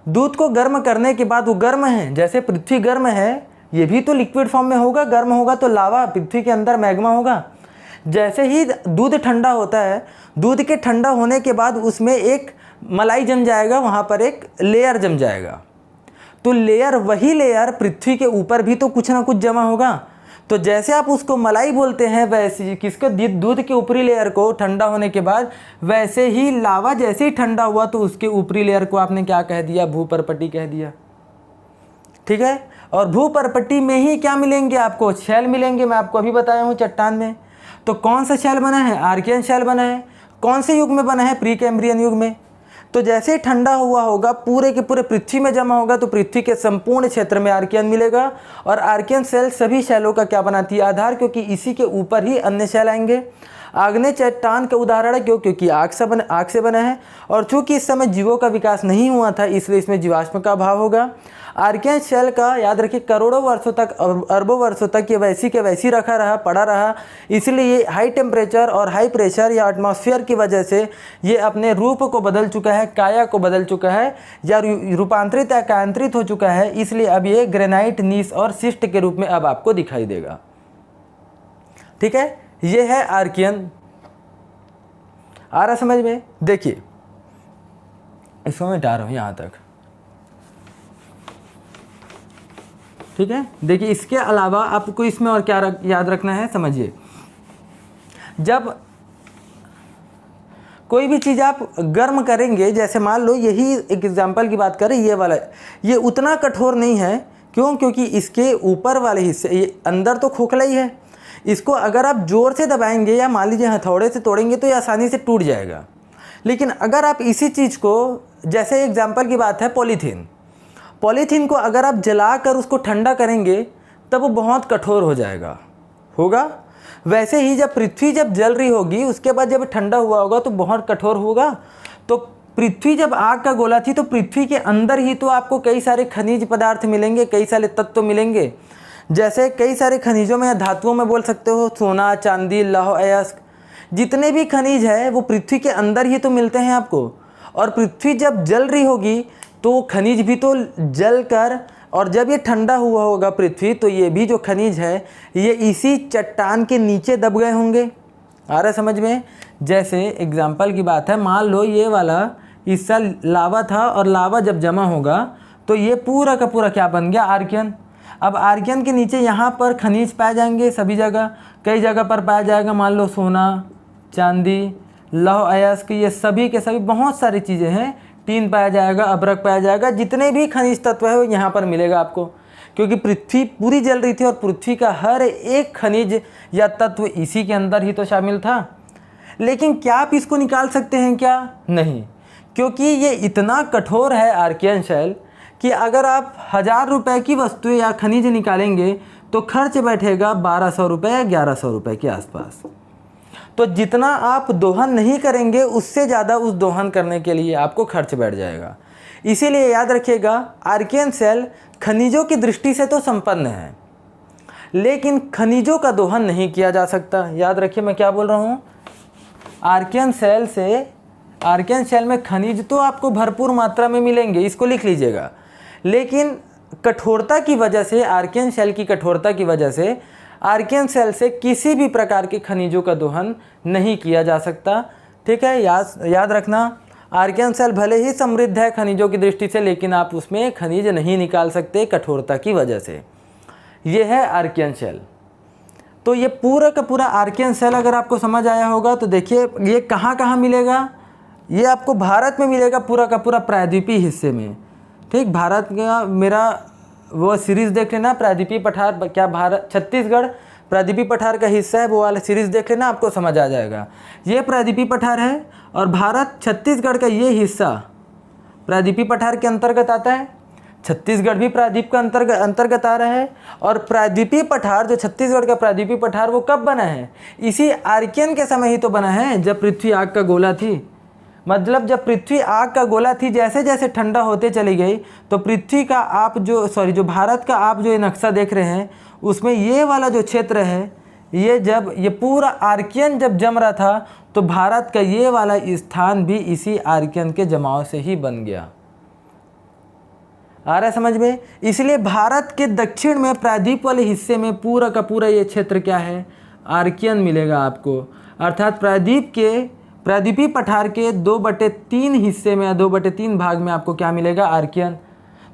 दूध को गर्म करने के बाद वो गर्म है, जैसे पृथ्वी गर्म है, ये भी तो लिक्विड फॉर्म में होगा, गर्म होगा तो लावा, पृथ्वी के अंदर मैग्मा होगा। जैसे ही दूध ठंडा होता है, दूध के ठंडा होने के बाद उसमें एक मलाई जम जाएगा, वहाँ पर एक लेयर जम जाएगा। तो लेयर, वही लेयर पृथ्वी के ऊपर भी तो कुछ ना कुछ जमा होगा। तो जैसे आप उसको मलाई बोलते हैं, वैसे किसको, दूध के ऊपरी लेयर को ठंडा होने के बाद, वैसे ही लावा जैसे ही ठंडा हुआ तो उसके ऊपरी लेयर को आपने क्या कह दिया, भूपर्पटी कह दिया। ठीक है। और भूपर्पटी में ही क्या मिलेंगे आपको, शेल मिलेंगे। मैं आपको अभी बताया हूँ चट्टान में। तो कौन सा शेल बना है, आर्कियन शेल बना है। कौन से युग में बना है, प्री कैम्ब्रियन युग में। तो जैसे ही ठंडा हुआ होगा, पूरे के पूरे पृथ्वी में जमा होगा, तो पृथ्वी के संपूर्ण क्षेत्र में आर्कियन मिलेगा। और आर्कियन शेल सभी शैलों का क्या बनाती है, आधार, क्योंकि इसी के ऊपर ही अन्य शैल आएंगे। आग्नेय चट्टान का उदाहरण है, क्योंकि आग से बना है। और चूंकि इस समय जीवों का विकास नहीं हुआ था, इसलिए इसमें जीवाश्म का अभाव होगा। आर्कियन शेल का याद रखिए, करोड़ों वर्षों तक, अरबों वर्षों तक ये वैसी के वैसी पड़ा रहा। इसलिए हाई टेम्परेचर और हाई प्रेशर या एटमॉस्फेयर की वजह से ये अपने रूप को बदल चुका है, काया को बदल चुका है, या रूपांतरित या कायांतरित हो चुका है। इसलिए अब ये ग्रेनाइट, नीस और सिस्ट के रूप में अब आपको दिखाई देगा। ठीक है, ये है आर्कियन। आ रहा समझ में। देखिए, इसको मैं हटा रहा हूँ यहाँ तक। ठीक है। देखिए, इसके अलावा आपको इसमें और क्या याद रखना है, समझिए। जब कोई भी चीज़ आप गर्म करेंगे, जैसे मान लो यही एक एग्जांपल की बात करें, ये वाला, ये उतना कठोर नहीं है। क्यों, क्योंकि इसके ऊपर वाले हिस्से, ये अंदर तो खोखला ही है। इसको अगर आप ज़ोर से दबाएंगे या मान लीजिए हथौड़े से तोड़ेंगे तो ये आसानी से टूट जाएगा। लेकिन अगर आप इसी चीज़ को, जैसे एग्जाम्पल की बात है पॉलीथीन को अगर आप जलाकर उसको ठंडा करेंगे तब वो बहुत कठोर हो होगा। वैसे ही जब पृथ्वी जब जल रही होगी, उसके बाद जब ठंडा हुआ होगा तो बहुत कठोर होगा। तो पृथ्वी जब आग का गोला थी, तो पृथ्वी के अंदर ही तो आपको कई सारे खनिज पदार्थ मिलेंगे, कई सारे तत्व मिलेंगे। जैसे कई सारे खनिजों में या धातुओं में बोल सकते हो, सोना, चांदी, लौह, अयस्क, जितने भी खनिज है वो पृथ्वी के अंदर ही तो मिलते हैं आपको। और पृथ्वी जब जल रही होगी तो खनिज भी तो जल कर, और जब ये ठंडा हुआ होगा पृथ्वी, तो ये भी जो खनिज है ये इसी चट्टान के नीचे दब गए होंगे। आ रहा है समझ में। जैसे एग्जाम्पल की बात है, मान लो ये वाला हिस्सा लावा था, और लावा जब जमा होगा तो ये पूरा का पूरा क्या बन गया, आर्कियन। अब आर्कियन के नीचे यहाँ पर खनिज पाए जाएंगे सभी जगह, कई जगह पर पाया जाएगा। मान लो सोना, चांदी, लौह अयस्क, ये सभी के सभी बहुत सारी चीज़ें हैं। टीन पाया जाएगा, अभ्रक पाया जाएगा, जितने भी खनिज तत्व है वो यहाँ पर मिलेगा आपको। क्योंकि पृथ्वी पूरी जल रही थी और पृथ्वी का हर एक खनिज या तत्व इसी के अंदर ही तो शामिल था। लेकिन क्या आप इसको निकाल सकते हैं क्या, नहीं, क्योंकि ये इतना कठोर है आर्कियन शेल कि अगर आप 1000 रुपये की वस्तु या खनिज निकालेंगे तो खर्च बैठेगा 1200 रुपये या 1100 रुपये के आसपास। तो जितना आप दोहन नहीं करेंगे, उससे ज़्यादा उस दोहन करने के लिए आपको खर्च बैठ जाएगा। इसीलिए याद रखिएगा, आर्कियन शेल खनिजों की दृष्टि से तो संपन्न है, लेकिन खनिजों का दोहन नहीं किया जा सकता। याद रखिए मैं क्या बोल रहा हूँ। आर्कियन शेल में खनिज तो आपको भरपूर मात्रा में मिलेंगे, इसको लिख लीजिएगा। लेकिन कठोरता की वजह से, आर्कियन शेल की कठोरता की वजह से आर्कियन शेल से किसी भी प्रकार के खनिजों का दोहन नहीं किया जा सकता। ठीक है, याद रखना, आर्कियन शेल भले ही समृद्ध है खनिजों की दृष्टि से, लेकिन आप उसमें खनिज नहीं निकाल सकते कठोरता की वजह से। ये है आर्कियन शेल। तो ये पूरा का पूरा आर्कियन शेल अगर आपको समझ आया होगा तो देखिए ये कहाँ कहाँ मिलेगा। ये आपको भारत में मिलेगा, पूरा का पूरा प्रायद्वीपीय हिस्से में। ठीक, भारत का मेरा वो सीरीज़ देख लेना, प्रायद्वीपीय पठार, क्या भारत छत्तीसगढ़ प्रायद्वीपीय पठार का हिस्सा है, वो वाला सीरीज़ देख लेना, आपको समझ आ जाएगा। ये प्रायद्वीपीय पठार है और भारत छत्तीसगढ़ का ये हिस्सा प्रायद्वीपीय पठार के अंतर्गत आता है। छत्तीसगढ़ भी प्रायद्वीप का अंतर्गत आ रहा है। और प्रायद्वीपीय पठार, जो छत्तीसगढ़ का प्रायद्वीपीय पठार, वो कब बना है, इसी आर्कियन के समय ही तो बना है, जब पृथ्वी आग का गोला थी। मतलब जब पृथ्वी आग का गोला थी, जैसे जैसे ठंडा होते चली गई, तो पृथ्वी का आप जो भारत का आप जो नक्शा देख रहे हैं, उसमें ये वाला जो क्षेत्र है, ये पूरा आर्कियन जब जम रहा था, तो भारत का ये वाला स्थान भी इसी आर्कियन के जमाव से ही बन गया। आ रहा है समझ में। इसलिए भारत के दक्षिण में प्रायद्वीप वाले हिस्से में पूरा का पूरा ये क्षेत्र क्या है, आर्कियन मिलेगा आपको। अर्थात प्रायद्वीपीय पठार के 2/3 हिस्से में या 2/3 भाग में आपको क्या मिलेगा, आर्कियन।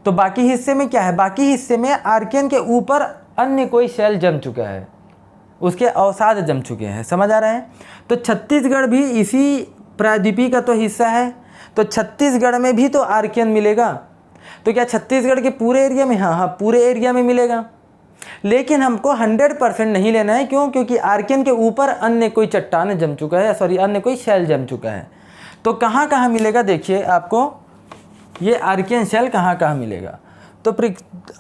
तो बाकी हिस्से में क्या है, बाकी हिस्से में आर्कियन के ऊपर अन्य कोई शैल जम चुका है, उसके अवसाद जम चुके हैं। समझ आ रहा है। तो छत्तीसगढ़ भी इसी प्रायद्वीपीय का तो हिस्सा है, तो छत्तीसगढ़ में भी तो आर्कियन मिलेगा। तो क्या छत्तीसगढ़ के पूरे एरिया में, हाँ पूरे एरिया में मिलेगा। लेकिन हमको 100% नहीं लेना है। क्यों? क्योंकि आर्कियन के ऊपर अन्य कोई चट्टान जम चुका है, सॉरी अन्य कोई शैल जम चुका है। तो कहाँ कहाँ मिलेगा, देखिए आपको ये आर्कियन शैल कहाँ कहाँ मिलेगा। तो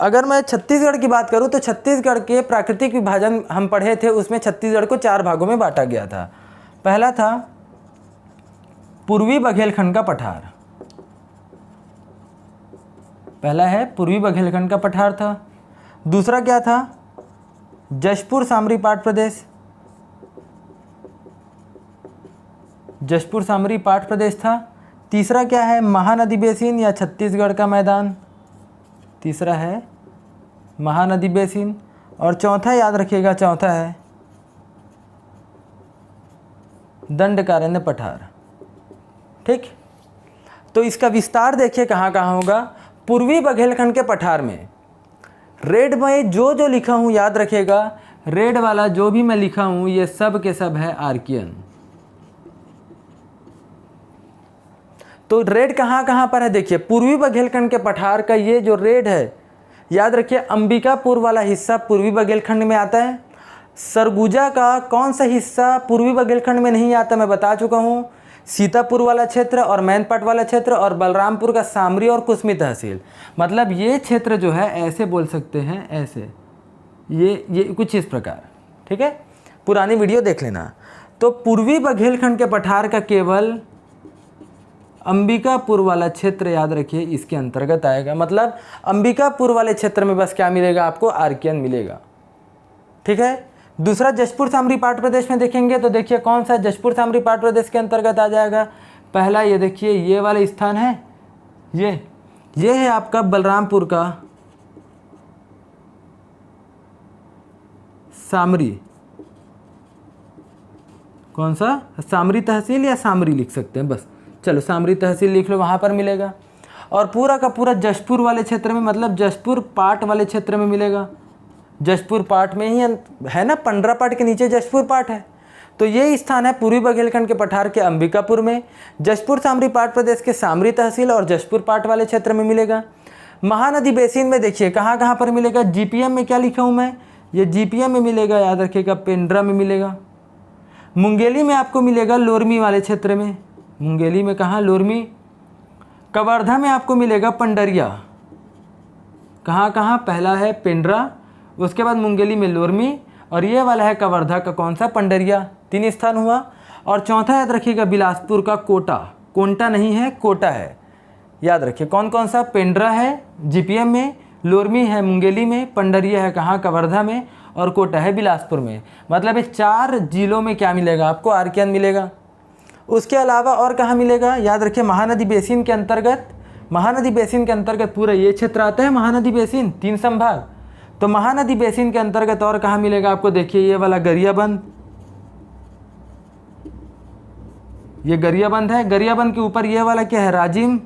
अगर मैं छत्तीसगढ़ की बात करूँ तो छत्तीसगढ़ के प्राकृतिक विभाजन हम पढ़े थे, उसमें छत्तीसगढ़ को 4 भागों में बांटा गया था। पहला था पूर्वी बघेलखंड का पठार, पहला है पूर्वी बघेलखंड का पठार था। दूसरा क्या था, जशपुर सामरी पाट प्रदेश, जशपुर सामरी पाट प्रदेश था। तीसरा क्या है, महानदी बेसिन या छत्तीसगढ़ का मैदान, तीसरा है महानदी बेसिन। और चौथा याद रखिएगा, चौथा है दंडकारण्य पठार। ठीक, तो इसका विस्तार देखिए कहाँ कहाँ होगा। पूर्वी बघेलखंड के पठार में रेड में जो लिखा हूँ याद रखिएगा, रेड वाला जो भी मैं लिखा हूँ ये सब के सब है आर्कियन। तो रेड कहाँ कहाँ पर है, देखिए पूर्वी बघेलखंड के पठार का ये जो रेड है, याद रखिए अंबिकापुर वाला हिस्सा पूर्वी बघेलखंड में आता है। सरगुजा का कौन सा हिस्सा पूर्वी बघेलखंड में नहीं आता, मैं बता चुका हूँ, सीतापुर वाला क्षेत्र और मैनपाट वाला क्षेत्र और बलरामपुर का सामरी और कुसमी तहसील। मतलब ये क्षेत्र जो है ऐसे बोल सकते हैं, ऐसे ये कुछ इस प्रकार। ठीक है, पुरानी वीडियो देख लेना। तो पूर्वी बघेलखंड के पठार का केवल अंबिकापुर वाला क्षेत्र याद रखिए इसके अंतर्गत आएगा। मतलब अंबिकापुर वाले क्षेत्र में बस क्या मिलेगा आपको, आर्कियन मिलेगा। ठीक है, दूसरा जशपुर सामरी पाट प्रदेश में देखेंगे तो देखिए कौन सा जशपुर सामरी पाट प्रदेश के अंतर्गत आ जाएगा। पहला ये देखिए ये वाला स्थान है, ये है आपका बलरामपुर का सामरी, कौन सा, सामरी तहसील या सामरी लिख सकते हैं, बस चलो सामरी तहसील लिख लो, वहाँ पर मिलेगा। और पूरा का पूरा जशपुर वाले क्षेत्र में, मतलब जशपुर पाट वाले क्षेत्र में मिलेगा। जशपुर पाट में ही है ना, पंडरा पाट के नीचे जशपुर पाट है। तो ये स्थान है पूर्वी बघेलखंड के पठार के अंबिकापुर में, जशपुर सामरी पाट प्रदेश के सामरी तहसील और जशपुर पाट वाले क्षेत्र में मिलेगा। महानदी बेसिन में देखिए कहाँ कहाँ पर मिलेगा, जीपीएम में क्या लिखा हूँ मैं, ये जीपीएम में मिलेगा, याद रखिएगा पेंड्रा में मिलेगा। मुंगेली में आपको मिलेगा लोरमी वाले क्षेत्र में, मुंगेली में कहाँ, लोरमी। कवर्धा में आपको मिलेगा पंडरिया, कहाँ कहाँ, पहला है पेंड्रा, उसके बाद मुंगेली में लोरमी, और ये वाला है कवर्धा का कौन सा, पंडरिया। 3 स्थान हुआ। और चौथा याद रखिएगा बिलासपुर का कोटा, कोंटा नहीं है, कोटा है, याद रखिए। कौन कौन सा, पेंड्रा है जीपीएम में, लोरमी है मुंगेली में, पंडरिया है कहाँ, कवर्धा में, और कोटा है बिलासपुर में। मतलब ये 4 जिलों में क्या मिलेगा आपको, आर्कियन मिलेगा। उसके अलावा और कहाँ मिलेगा, याद रखिए महानदी बेसिन के अंतर्गत, महानदी बेसिन के अंतर्गत पूरा ये क्षेत्र आता है, महानदी बेसिन 3 संभाग। तो महानदी बेसिन के अंतर्गत और कहाँ मिलेगा आपको, देखिए ये वाला गरियाबंद, ये गरियाबंद है। गरियाबंद के ऊपर ये वाला क्या है, राजिम,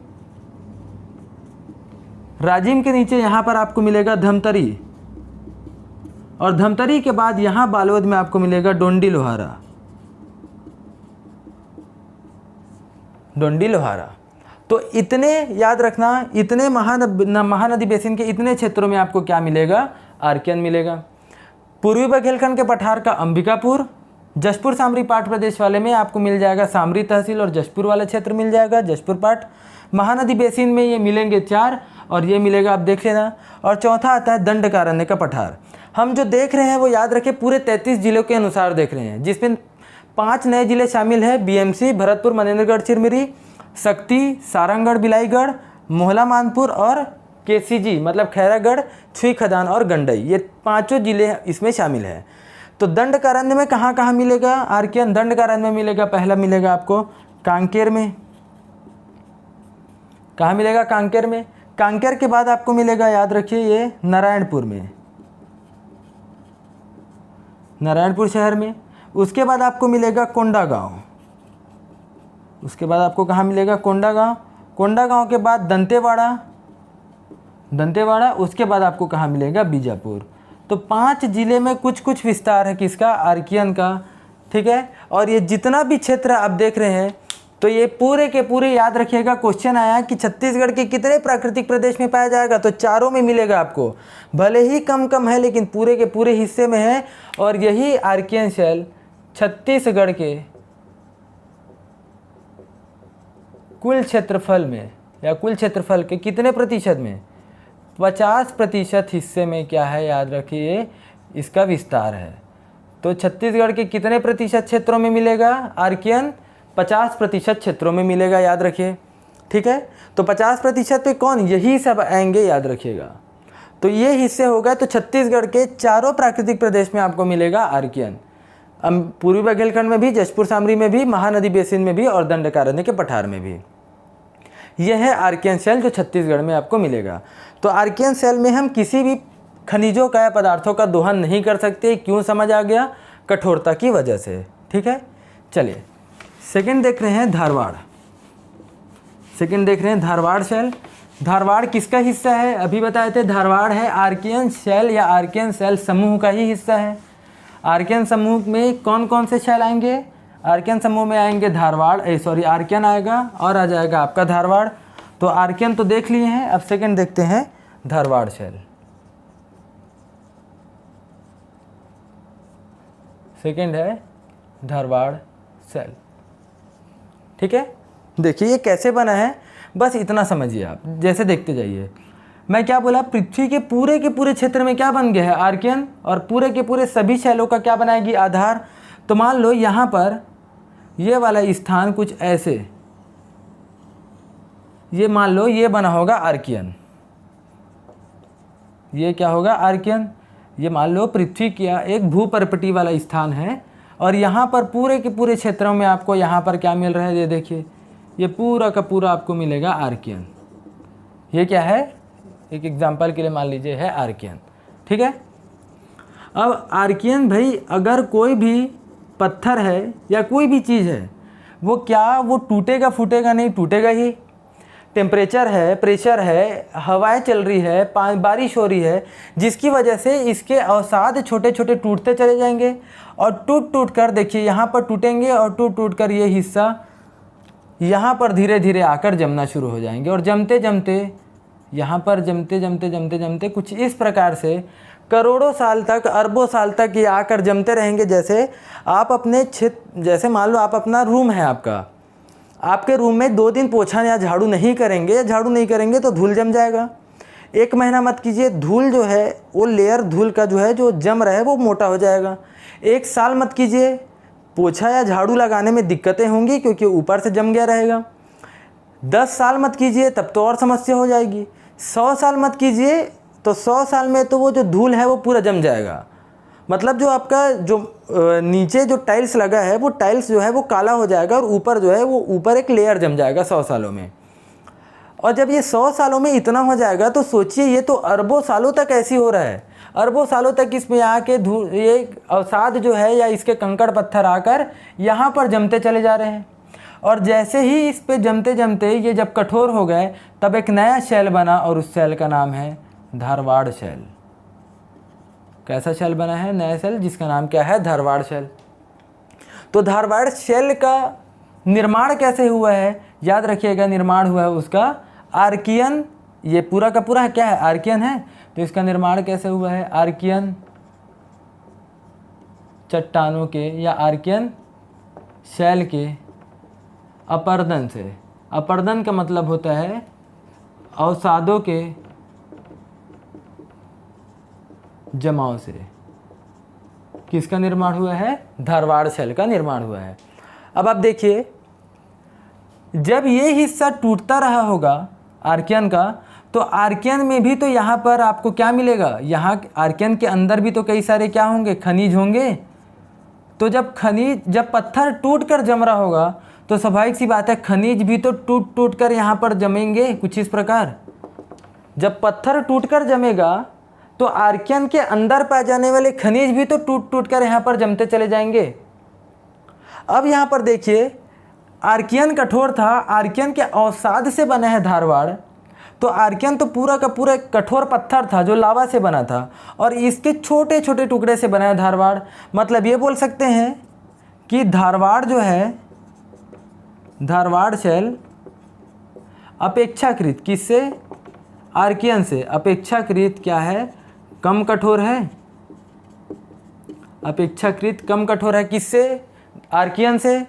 राजिम के नीचे यहाँ पर आपको मिलेगा धमतरी, और धमतरी के बाद यहाँ बालोद में आपको मिलेगा डोंडी लोहारा, डोंडी लोहारा। तो इतने याद रखना, इतने महानदी बेसिन के इतने क्षेत्रों में आपको क्या मिलेगा, आर्कियन मिलेगा। पूर्वी बघेलखंड के पठार का अंबिकापुर, जशपुर सामरी पाट प्रदेश वाले में आपको मिल जाएगा सामरी तहसील और जशपुर वाला क्षेत्र मिल जाएगा जशपुर पाट। महानदी बेसिन में ये मिलेंगे 4 और ये मिलेगा, आप देख लेना। और चौथा आता है दंडकारण्य का पठार। हम जो देख रहे हैं वो याद रखें पूरे 33 जिलों के अनुसार देख रहे हैं, जिसमें 5 नए जिले शामिल है, बीएमसी, भरतपुर, मनेन्द्रगढ़, चिरमिरी, शक्ति, सारंगगढ़, बिलाईगढ़, मोहला मानपुर और केसीजी मतलब खैरागढ़, छुई खदान और गंडई, ये 5 जिले इसमें शामिल हैं। तो दंडकारण्य में कहाँ कहाँ मिलेगा आर्कियन, दंडकारण्य में मिलेगा, पहला मिलेगा आपको कांकेर में, कहाँ मिलेगा, कांकेर में। कांकेर के बाद आपको मिलेगा, याद रखिए, ये नारायणपुर में, नारायणपुर शहर में। उसके बाद आपको मिलेगा कोंडागांव, उसके बाद आपको कहाँ मिलेगा, कोंडागांव। कोंडागांव के बाद दंतेवाड़ा, दंतेवाड़ा। उसके बाद आपको कहाँ मिलेगा, बीजापुर। तो 5 ज़िले में कुछ कुछ विस्तार है किसका, आर्कियन का, ठीक है। और ये जितना भी क्षेत्र आप देख रहे हैं, तो ये पूरे के पूरे याद रखिएगा, क्वेश्चन आया कि छत्तीसगढ़ के कितने प्राकृतिक प्रदेश में पाया जाएगा, तो 4 में मिलेगा आपको। भले ही कम कम है लेकिन पूरे के पूरे हिस्से में है। और यही आर्कियन शेल छत्तीसगढ़ के कुल क्षेत्रफल में या कुल क्षेत्रफल के कितने प्रतिशत में, 50% हिस्से में क्या है, याद रखिए, इसका विस्तार है। तो छत्तीसगढ़ के कितने प्रतिशत क्षेत्रों में मिलेगा आर्कियन, 50% क्षेत्रों में मिलेगा, याद रखिए, ठीक है। तो 50% पे कौन, यही सब आएंगे, याद रखिएगा। तो ये हिस्से होगा, तो छत्तीसगढ़ के चारों प्राकृतिक प्रदेश में आपको मिलेगा आर्कियन। पूर्वी बुंदेलखंड में भी, जशपुर सामरी में भी, महानदी बेसिन में भी और दंडकारण्य के पठार में भी। यह है आर्कियन शेल जो छत्तीसगढ़ में आपको मिलेगा। तो आर्कियन शेल में हम किसी भी खनिजों का या पदार्थों का दोहन नहीं कर सकते। क्यों, समझ आ गया, कठोरता की वजह से, ठीक है। चलिए सेकंड देख रहे हैं, धारवाड़। सेकंड देख रहे हैं धारवाड़ शेल। धारवाड़ किसका हिस्सा है, अभी बताए थे, धारवाड़ है आर्कियन शेल या आर्कियन शेल समूह का ही हिस्सा है। आर्कियन समूह में कौन कौन से शेल आएंगे, आर्कियन समूह में आएंगे धारवाड़, आर्कियन आएगा और आ जाएगा आपका धारवाड़। तो आर्कियन तो देख लिए हैं, अब सेकंड देखते हैं धारवाड़ शेल। सेकंड है धारवाड़ शेल, ठीक है। देखिए ये कैसे बना है, बस इतना समझिए आप, जैसे देखते जाइए। मैं क्या बोला, पृथ्वी के पूरे क्षेत्र में क्या बन गया है, आर्कियन, और पूरे के पूरे सभी शैलों का क्या बनाएगी, आधार। तो मान लो यहाँ पर ये वाला स्थान कुछ ऐसे, ये मान लो ये बना होगा आर्कियन, ये क्या होगा, आर्कियन। ये मान लो पृथ्वी का एक भूपर्पटी वाला स्थान है, और यहाँ पर पूरे के पूरे क्षेत्रों में आपको यहाँ पर क्या मिल रहा है, ये देखिए, ये पूरा का पूरा आपको मिलेगा आर्कियन। ये क्या है, एक एग्जांपल के लिए मान लीजिए है आर्कियन, ठीक है। अब आर्कियन भाई, अगर कोई भी पत्थर है या कोई भी चीज़ है, वो क्या, वो टूटेगा फूटेगा नहीं, टूटेगा ही। टेम्परेचर है, प्रेशर है, हवाएं चल रही है, बारिश हो रही है, जिसकी वजह से इसके अवसाद छोटे छोटे टूटते चले जाएंगे, और टूट टूट कर देखिए यहाँ पर टूटेंगे, और टूट टूट कर ये हिस्सा यहाँ पर धीरे धीरे आकर जमना शुरू हो जाएंगे, और जमते जमते यहाँ पर जमते जमते जमते जमते कुछ इस प्रकार से करोड़ों साल तक, अरबों साल तक ये आकर जमते रहेंगे। जैसे आप अपने क्षेत्र, जैसे मान लो आप अपना रूम है आपका, आपके रूम में 2 दिन पोछा या झाड़ू नहीं करेंगे तो धूल जम जाएगा। 1 महीना मत कीजिए, धूल जो है वो लेयर धूल का जो है जो जम रहा है वो मोटा हो जाएगा। 1 साल मत कीजिए, पोछा या झाड़ू लगाने में दिक्कतें होंगी क्योंकि ऊपर से जम गया रहेगा। 10 साल मत कीजिए, तब तो और समस्या हो जाएगी। 100 साल मत कीजिए, तो 100 साल में तो वो जो धूल है वो पूरा जम जाएगा। मतलब जो आपका जो नीचे जो टाइल्स लगा है वो टाइल्स जो है वो काला हो जाएगा, और ऊपर जो है वो ऊपर एक लेयर जम जाएगा 100 सालों में। और जब ये 100 सालों में इतना हो जाएगा, तो सोचिए ये तो अरबों सालों तक ऐसी हो रहा है। अरबों सालों तक इसमें आके धूल, ये अवसाद जो है या इसके कंकड़ पत्थर आकर यहाँ पर जमते चले जा रहे हैं। और जैसे ही इस पे जमते जमते ये जब कठोर हो गए, तब एक नया शैल बना, और उस शैल का नाम है धारवाड़ शैल। कैसा शैल बना है, नया शैल, जिसका नाम क्या है, धारवाड़ शैल। तो धारवाड़ शैल का निर्माण कैसे हुआ है, याद रखिएगा, निर्माण हुआ है उसका आर्कियन, ये पूरा का पूरा क्या है, आर्कियन है। तो इसका निर्माण कैसे हुआ है, आर्कियन चट्टानों के या आर्कियन शैल के अपर्दन से। अपर्दन का मतलब होता है अवसादों के जमाव से। किसका निर्माण हुआ है, धारवाड़ शैल का निर्माण हुआ है। अब आप देखिए, जब ये हिस्सा टूटता रहा होगा आर्कियन का, तो आर्कियन में भी तो यहाँ पर आपको क्या मिलेगा, यहाँ आर्कियन के अंदर भी तो कई सारे क्या होंगे, खनिज होंगे। तो जब पत्थर टूट कर जम रहा होगा, तो स्वाभाविक सी बात है खनिज भी तो टूट टूट कर यहाँ पर जमेंगे कुछ इस प्रकार। जब पत्थर टूटकर जमेगा तो आर्कियन के अंदर पाए जाने वाले खनिज भी तो टूट टूट कर यहाँ पर जमते चले जाएंगे। अब यहाँ पर देखिए, आर्कियन कठोर था, आर्कियन के अवसाद से बना है धारवाड़। तो आर्कियन तो पूरा का पूरा कठोर पत्थर था जो लावा से बना था, और इसके छोटे छोटे टुकड़े से बना है धारवाड़। मतलब ये बोल सकते हैं कि धारवाड़ जो है, धारवाड़ शेल अपेक्षाकृत किससे, आर्कियन से अपेक्षाकृत क्या है, कम कठोर है। अपेक्षाकृत कम कठोर है किससे, आर्कियन से।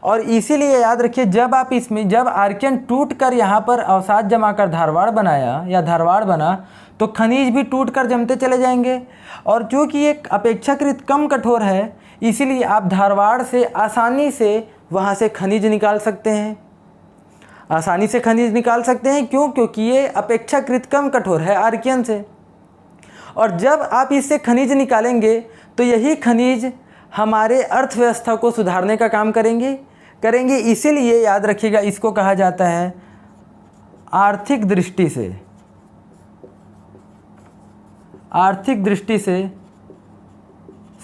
और इसीलिए याद रखिए, जब आप इसमें, जब आर्कियन टूट कर यहाँ पर अवसाद जमा कर धारवाड़ बनाया या धारवाड़ बना, तो खनिज भी टूट कर जमते चले जाएंगे। और चूँकि ये अपेक्षाकृत कम कठोर है, इसीलिए आप धारवाड़ से आसानी से वहाँ से खनिज निकाल सकते हैं, आसानी से खनिज निकाल सकते हैं। क्यों? क्योंकि ये अपेक्षाकृत कम कठोर है आर्कियन से। और जब आप इससे खनिज निकालेंगे तो यही खनिज हमारे अर्थव्यवस्था को सुधारने का काम करेंगे। इसीलिए याद रखिएगा, इसको कहा जाता है आर्थिक दृष्टि से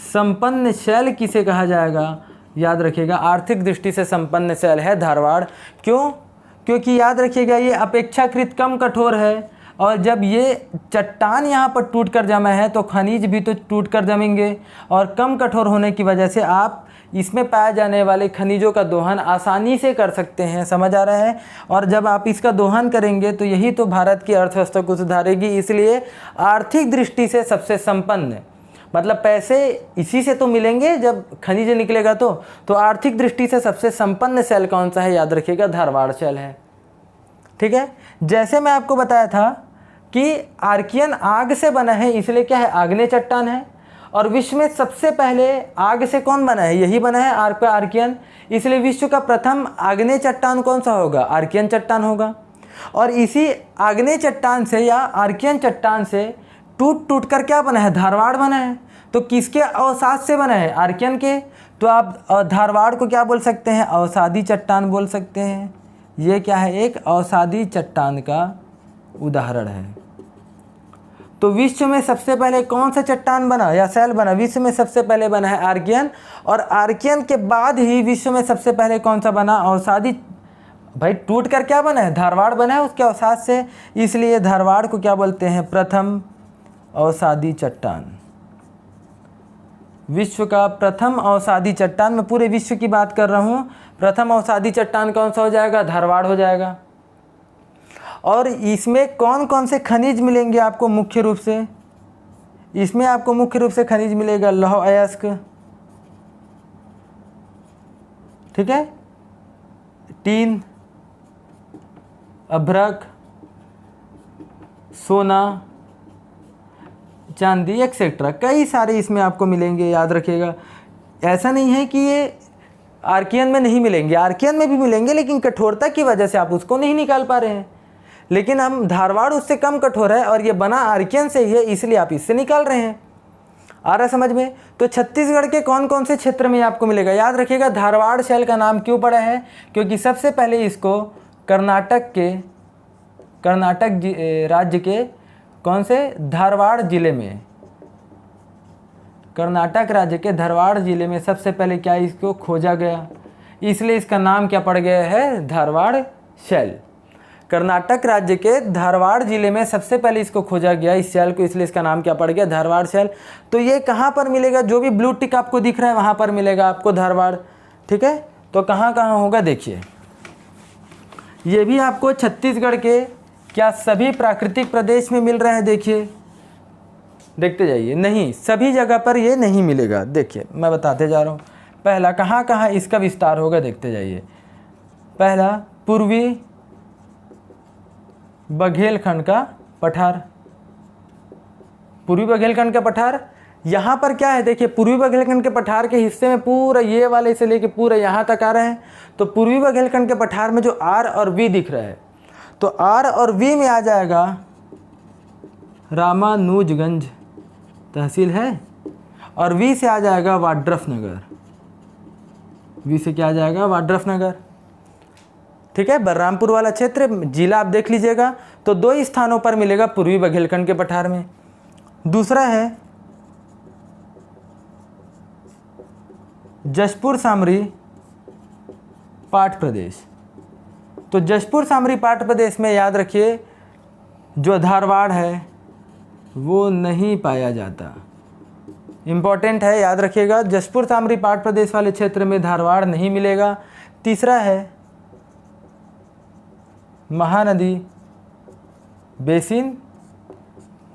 संपन्न शैल किसे कहा जाएगा, याद रखिएगा, आर्थिक दृष्टि से संपन्न शैल है धारवाड़। क्यों? क्योंकि याद रखिएगा ये अपेक्षाकृत कम कठोर है, और जब ये चट्टान यहाँ पर टूट कर जमा है तो खनिज भी तो टूट कर जमेंगे। और कम कठोर होने की वजह से आप इसमें पाए जाने वाले खनिजों का दोहन आसानी से कर सकते हैं। समझ आ रहा है? और जब आप इसका दोहन करेंगे तो यही तो भारत की अर्थव्यवस्था को सुधारेगी। इसलिए आर्थिक दृष्टि से सबसे संपन्न, मतलब पैसे इसी से तो मिलेंगे जब खनिज निकलेगा। तो आर्थिक दृष्टि से सबसे संपन्न शैल कौन सा है, याद रखिएगा, धारवाड़ शैल है। ठीक है, जैसे मैं आपको बताया था कि आर्कियन आग से बना है, इसलिए क्या है, आग्नेय चट्टान है। और विश्व में सबसे पहले आग से कौन बना है, यही बना है आर्कियन। इसलिए विश्व का प्रथम आग्नेय चट्टान कौन सा होगा, आर्कियन चट्टान होगा। और इसी आग्नेय चट्टान से या आर्कियन चट्टान से टूट टूट कर क्या बना है, धारवाड़ बना है। तो किसके अवसाद से बना है, आर्कियन के। तो आप धारवाड़ को क्या बोल सकते हैं, अवसादी चट्टान बोल सकते हैं। ये क्या है, एक अवसादी चट्टान का उदाहरण है। तो विश्व में सबसे पहले कौन सा चट्टान बना या शैल बना, विश्व में सबसे पहले बना है आर्कियन। और आर्कियन के बाद ही विश्व में सबसे पहले कौन सा बना, अवसादी। भाई टूट कर क्या बना है, धारवाड़ बना है उसके अवसाद से। इसलिए धारवाड़ को क्या बोलते हैं, प्रथम अवसादी चट्टान। विश्व का प्रथम अवसादी चट्टान, मैं पूरे विश्व की बात कर रहा हूँ। प्रथम अवसादी चट्टान कौन सा हो जाएगा, धारवाड़ हो जाएगा। और इसमें कौन कौन से खनिज मिलेंगे आपको मुख्य रूप से, इसमें आपको मुख्य रूप से खनिज मिलेगा लौह अयस्क, ठीक है, टीन, अभ्रक, सोना, चांदी एक्सेट्रा, कई सारे इसमें आपको मिलेंगे। याद रखिएगा, ऐसा नहीं है कि ये आर्कियन में नहीं मिलेंगे, आर्कियन में भी मिलेंगे, लेकिन कठोरता की वजह से आप उसको नहीं निकाल पा रहे हैं। लेकिन हम धारवाड़ उससे कम कठोर है और ये बना आर्कियन से ही है, इसलिए आप इससे निकाल रहे हैं। आ रहा समझ में? तो छत्तीसगढ़ के कौन कौन से क्षेत्र में आपको मिलेगा, याद रखिएगा। धारवाड़ शैल का नाम क्यों पड़ा है, क्योंकि सबसे पहले इसको कर्नाटक राज्य के कौन से, धारवाड़ जिले में, कर्नाटक राज्य के धारवाड़ जिले में सबसे पहले क्या इसको खोजा गया, इसलिए इसका नाम क्या पड़ गया है, धारवाड़ शैल। कर्नाटक राज्य के धारवाड़ जिले में सबसे पहले इसको खोजा गया, इस शैल को, इसलिए इसका नाम क्या पड़ गया, धारवाड़ शैल। तो ये कहाँ पर मिलेगा, जो भी ब्लू टिक आपको दिख रहा है वहाँ पर मिलेगा आपको धारवाड़। ठीक है, तो कहाँ कहाँ होगा देखिए, ये भी आपको छत्तीसगढ़ के क्या सभी प्राकृतिक प्रदेश में मिल रहा है, देखिए, देखते जाइए। नहीं, सभी जगह पर ये नहीं मिलेगा। देखिए मैं बताते जा रहा हूँ। पहला कहाँ कहाँ इसका विस्तार होगा, देखते जाइए। पहला पूर्वी बघेलखंड का पठार, पूर्वी बघेलखंड का पठार, यहाँ पर क्या है देखिए, पूर्वी बघेलखंड के पठार के हिस्से में पूरा ये वाले से लेके पूरा यहाँ तक आ रहे हैं। तो पूर्वी बघेलखंड के पठार में जो आर और वी दिख रहा है, तो आर और वी में आ जाएगा रामानुजगंज तहसील है, और वी से आ जाएगा वाड्रफ नगर, वी से क्या आ जाएगा, वाड्रफ नगर। ठीक है, बलरामपुर वाला क्षेत्र, जिला आप देख लीजिएगा। तो 2 स्थानों पर मिलेगा पूर्वी बघेलखंड के पठार में। दूसरा है जशपुर सामरी पाठ प्रदेश। तो जशपुर सामरी पाठ प्रदेश में याद रखिए जो धारवाड़ है वो नहीं पाया जाता। इम्पॉर्टेंट है, याद रखिएगा, जशपुर सामरी पाठ प्रदेश वाले क्षेत्र में धारवाड़ नहीं मिलेगा। तीसरा है महानदी बेसिन,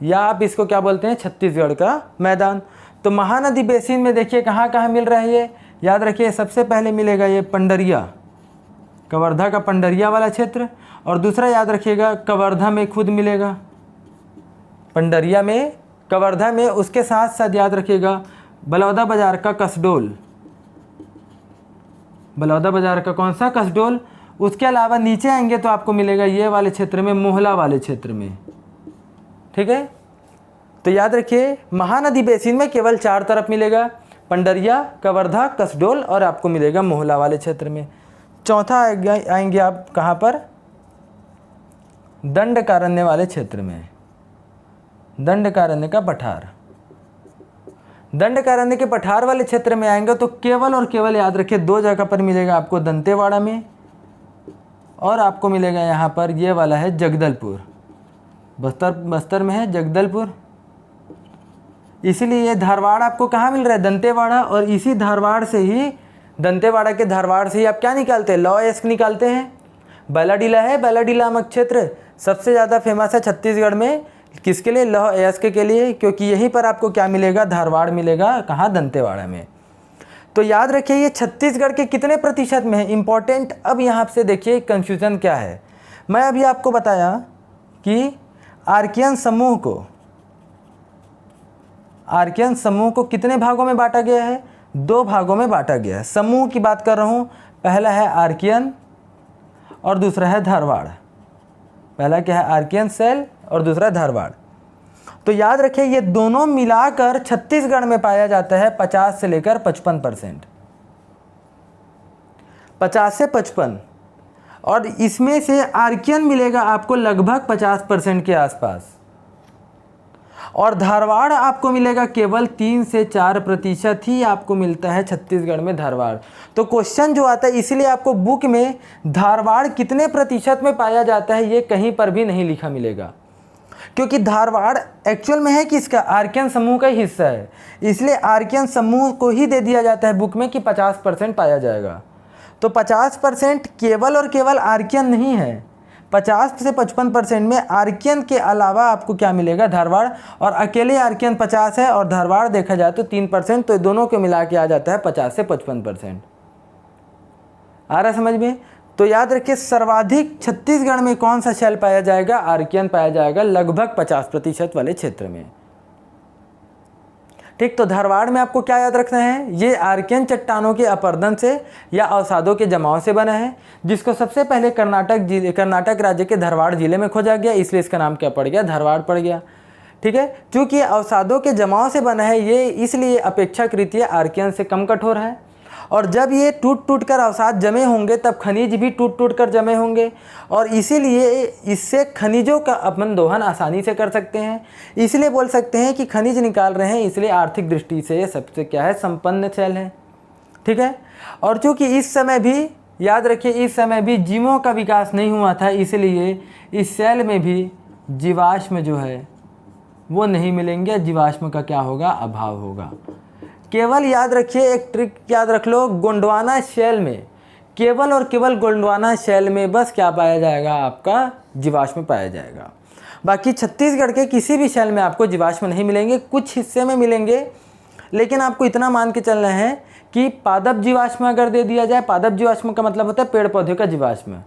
या आप इसको क्या बोलते हैं, छत्तीसगढ़ का मैदान। तो महानदी बेसिन में देखिए कहाँ कहाँ मिल रहा है ये, याद रखिए सबसे पहले मिलेगा ये पंडरिया, कवर्धा का पंडरिया वाला क्षेत्र। और दूसरा याद रखिएगा कवर्धा में खुद मिलेगा, पंडरिया में, कवर्धा में। उसके साथ साथ याद रखिएगा बलौदा बाजार का कसडोल, बलौदा बाजार का कौन सा, कसडोल। उसके अलावा नीचे आएंगे तो आपको मिलेगा ये वाले क्षेत्र में, मोहला वाले क्षेत्र में। ठीक है, तो याद रखिए महानदी बेसिन में केवल 4 तरफ मिलेगा, पंडरिया, कवर्धा, कसडोल और आपको मिलेगा मोहला वाले क्षेत्र में। चौथा आएंगे आप कहाँ पर, दंडकारण्य वाले क्षेत्र में, दंडकारण्य का पठार। दंडकारण्य के पठार वाले क्षेत्र में आएंगे तो केवल और केवल याद रखिए 2 जगह पर मिलेगा आपको, दंतेवाड़ा में और आपको मिलेगा यहाँ पर ये वाला है जगदलपुर, बस्तर में है जगदलपुर। इसीलिए ये धारवाड़ आपको कहाँ मिल रहा है, दंतेवाड़ा। और इसी धारवाड़ से ही, दंतेवाड़ा के धारवाड़ से ही आप क्या निकालते हैं, लौह अयस्क निकालते हैं। बैलाडीला है, बैलाडीला नामक क्षेत्र सबसे ज़्यादा फेमस है छत्तीसगढ़ में, किसके लिए, लौह अयस्क के लिए, क्योंकि यहीं पर आपको क्या मिलेगा, धारवाड़ मिलेगा, कहाँ, दंतेवाड़ा में। तो याद रखिए ये छत्तीसगढ़ के कितने प्रतिशत में है, इंपॉर्टेंट। अब यहाँ से देखिए कंफ्यूजन क्या है। मैं अभी आपको बताया कि आर्कियन समूह को कितने भागों में बांटा गया है, 2 भागों में बांटा गया है। समूह की बात कर रहा हूँ, पहला है आर्कियन और दूसरा है धारवाड़। पहला क्या है, आर्कियन सेल और दूसरा धारवाड़। तो याद रखिए ये दोनों मिलाकर छत्तीसगढ़ में पाया जाता है 50 से लेकर 55%, 50 से 55। और इसमें से आर्कियन मिलेगा आपको लगभग 50% के आसपास, और धारवाड़ आपको मिलेगा केवल 3 से 4% ही आपको मिलता है छत्तीसगढ़ में धारवाड़। तो क्वेश्चन जो आता है, इसलिए आपको बुक में धारवाड़ कितने प्रतिशत में पाया जाता है ये कहीं पर भी नहीं लिखा मिलेगा, क्योंकि धारवाड़ एक्चुअल में है किसका, आर्कियन समूह का ही हिस्सा है। इसलिए आर्कियन समूह को ही दे दिया जाता है बुक में कि 50% पाया जाएगा। तो 50% केवल और केवल आर्कियन नहीं है, 50 से 55% में आर्कियन के अलावा आपको क्या मिलेगा, धारवाड़। और अकेले आर्कियन 50 है और धारवाड़ देखा जाए तो 3%, तो दोनों के मिला के आ जाता है 50 से 55%। आ रहा समझ में। तो याद रखिए सर्वाधिक छत्तीसगढ़ में कौन सा शैल पाया जाएगा, आर्कियन पाया जाएगा लगभग 50% वाले क्षेत्र में। ठीक, तो धारवाड़ में आपको क्या याद रखना है, ये आर्कियन चट्टानों के अपरदन से या अवसादों के जमाव से बना है, जिसको सबसे पहले कर्नाटक राज्य के धारवाड़ जिले में खोजा गया, इसलिए इसका नाम क्या पड़ गया, धारवाड़ पड़ गया। ठीक है, क्योंकि अवसादों के जमाव से बना है ये, इसलिए अपेक्षाकृत ये आर्कियन से कम कठोर है। और जब ये टूट कर अवसाद जमे होंगे तब खनिज भी टूट कर जमे होंगे, और इसीलिए इससे खनिजों का अपन दोहन आसानी से कर सकते हैं। इसलिए बोल सकते हैं कि खनिज निकाल रहे हैं, इसलिए आर्थिक दृष्टि से ये सबसे क्या है, संपन्न शैल है। ठीक है, और चूँकि इस समय भी याद रखिए, इस समय भी जीवों का विकास नहीं हुआ था, इसलिए इस शैल में भी जीवाश्म जो है वो नहीं मिलेंगे, जीवाश्म का क्या होगा, अभाव होगा। केवल याद रखिए एक ट्रिक याद रख लो, गोंडवाना शैल में, केवल और केवल गोंडवाना शैल में बस क्या पाया जाएगा, आपका जीवाश्म पाया जाएगा। बाकी छत्तीसगढ़ के किसी भी शैल में आपको जीवाश्म नहीं मिलेंगे, कुछ हिस्से में मिलेंगे, लेकिन आपको इतना मान के चलना है कि पादप जीवाश्म अगर दे दिया जाए, पादप जीवाश्म का मतलब होता है पेड़ पौधे का जीवाश्म,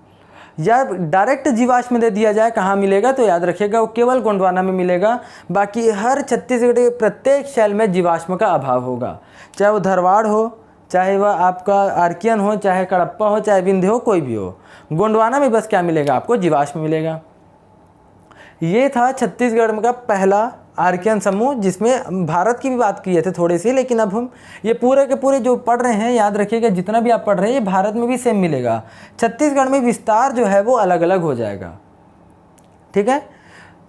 या डायरेक्ट जीवाश्म दे दिया जाए, कहाँ मिलेगा, तो याद रखिएगा वो केवल गोंडवाना में मिलेगा। बाकी हर छत्तीसगढ़ के प्रत्येक शैल में जीवाश्म का अभाव होगा, चाहे वो धारवाड़ हो, चाहे वह आपका आर्कियन हो, चाहे कड़प्पा हो, चाहे विंध्य हो, कोई भी हो, गोंडवाना में बस क्या मिलेगा, आपको जीवाश्म मिलेगा। ये था छत्तीसगढ़ का पहला आर्कियन समूह, जिसमें भारत की भी बात किए थे थोड़े से, लेकिन अब हम ये पूरे के पूरे जो पढ़ रहे हैं, याद रखिएगा जितना भी आप पढ़ रहे हैं ये भारत में भी सेम मिलेगा, छत्तीसगढ़ में विस्तार जो है वो अलग अलग हो जाएगा। ठीक है।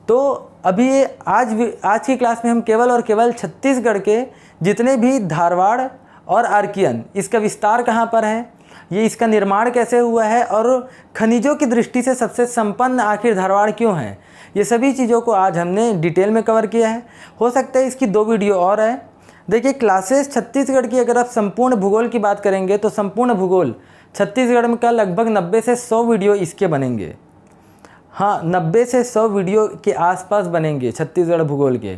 तो अभी आज की क्लास में हम केवल और केवल छत्तीसगढ़ के जितने भी धारवाड़ और आर्कियन, इसका विस्तार कहाँ पर है, ये इसका निर्माण कैसे हुआ है और खनिजों की दृष्टि से सबसे संपन्न आखिर धारवाड़ क्यों है, ये सभी चीज़ों को आज हमने डिटेल में कवर किया है। हो सकता है इसकी 2 वीडियो और है। देखिए क्लासेस छत्तीसगढ़ की अगर आप संपूर्ण भूगोल की बात करेंगे तो संपूर्ण भूगोल छत्तीसगढ़ में का लगभग 90 से 100 वीडियो इसके बनेंगे। हाँ, 90 से 100 वीडियो के आसपास बनेंगे छत्तीसगढ़ भूगोल के,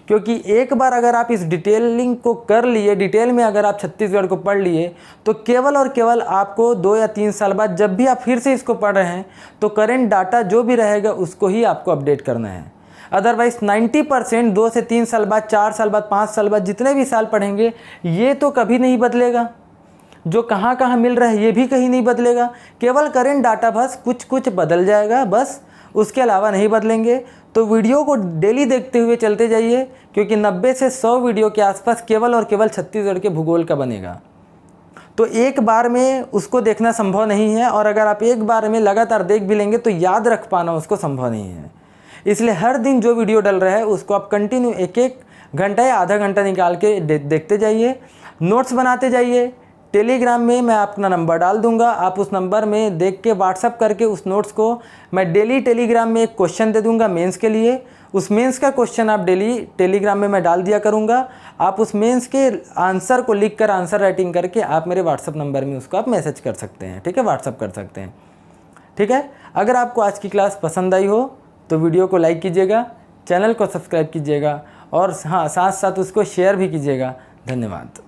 क्योंकि एक बार अगर आप इस डिटेलिंग को कर लिए, डिटेल में अगर आप छत्तीसगढ़ को पढ़ लिए, तो केवल और केवल आपको 2 या 3 साल बाद जब भी आप फिर से इसको पढ़ रहे हैं तो करेंट डाटा जो भी रहेगा उसको ही आपको अपडेट करना है। अदरवाइज़ 90% 2 से 3 साल बाद, 4 साल बाद, 5 साल बाद, जितने भी साल पढ़ेंगे ये तो कभी नहीं बदलेगा। जो कहाँ कहाँ मिल रहा है ये भी कहीं नहीं बदलेगा, केवल करेंट डाटा बस कुछ बदल जाएगा, बस उसके अलावा नहीं बदलेंगे। तो वीडियो को डेली देखते हुए चलते जाइए, क्योंकि 90 से 100 वीडियो के आसपास केवल और केवल छत्तीसगढ़ के भूगोल का बनेगा। तो एक बार में उसको देखना संभव नहीं है, और अगर आप एक बार में लगातार देख भी लेंगे तो याद रख पाना उसको संभव नहीं है। इसलिए हर दिन जो वीडियो डल रहा है उसको आप कंटिन्यू 1-1 घंटा या आधा घंटा निकाल के देखते जाइए, नोट्स बनाते जाइए। टेलीग्राम में मैं अपना नंबर डाल दूंगा, आप उस नंबर में देख के व्हाट्सअप करके उस नोट्स को मैं डेली टेलीग्राम में एक क्वेश्चन दे दूंगा मेंस के लिए। उस मेंस का क्वेश्चन आप डेली टेलीग्राम में मैं डाल दिया करूंगा। आप उस मेंस के आंसर को लिख कर, आंसर राइटिंग करके आप मेरे व्हाट्सअप नंबर में उसको आप मैसेज कर सकते हैं, ठीक है, व्हाट्सअप कर सकते हैं, ठीक है। अगर आपको आज की क्लास पसंद आई हो तो वीडियो को लाइक कीजिएगा, चैनल को सब्सक्राइब कीजिएगा, और हाँ, साथ साथ उसको शेयर भी कीजिएगा। धन्यवाद।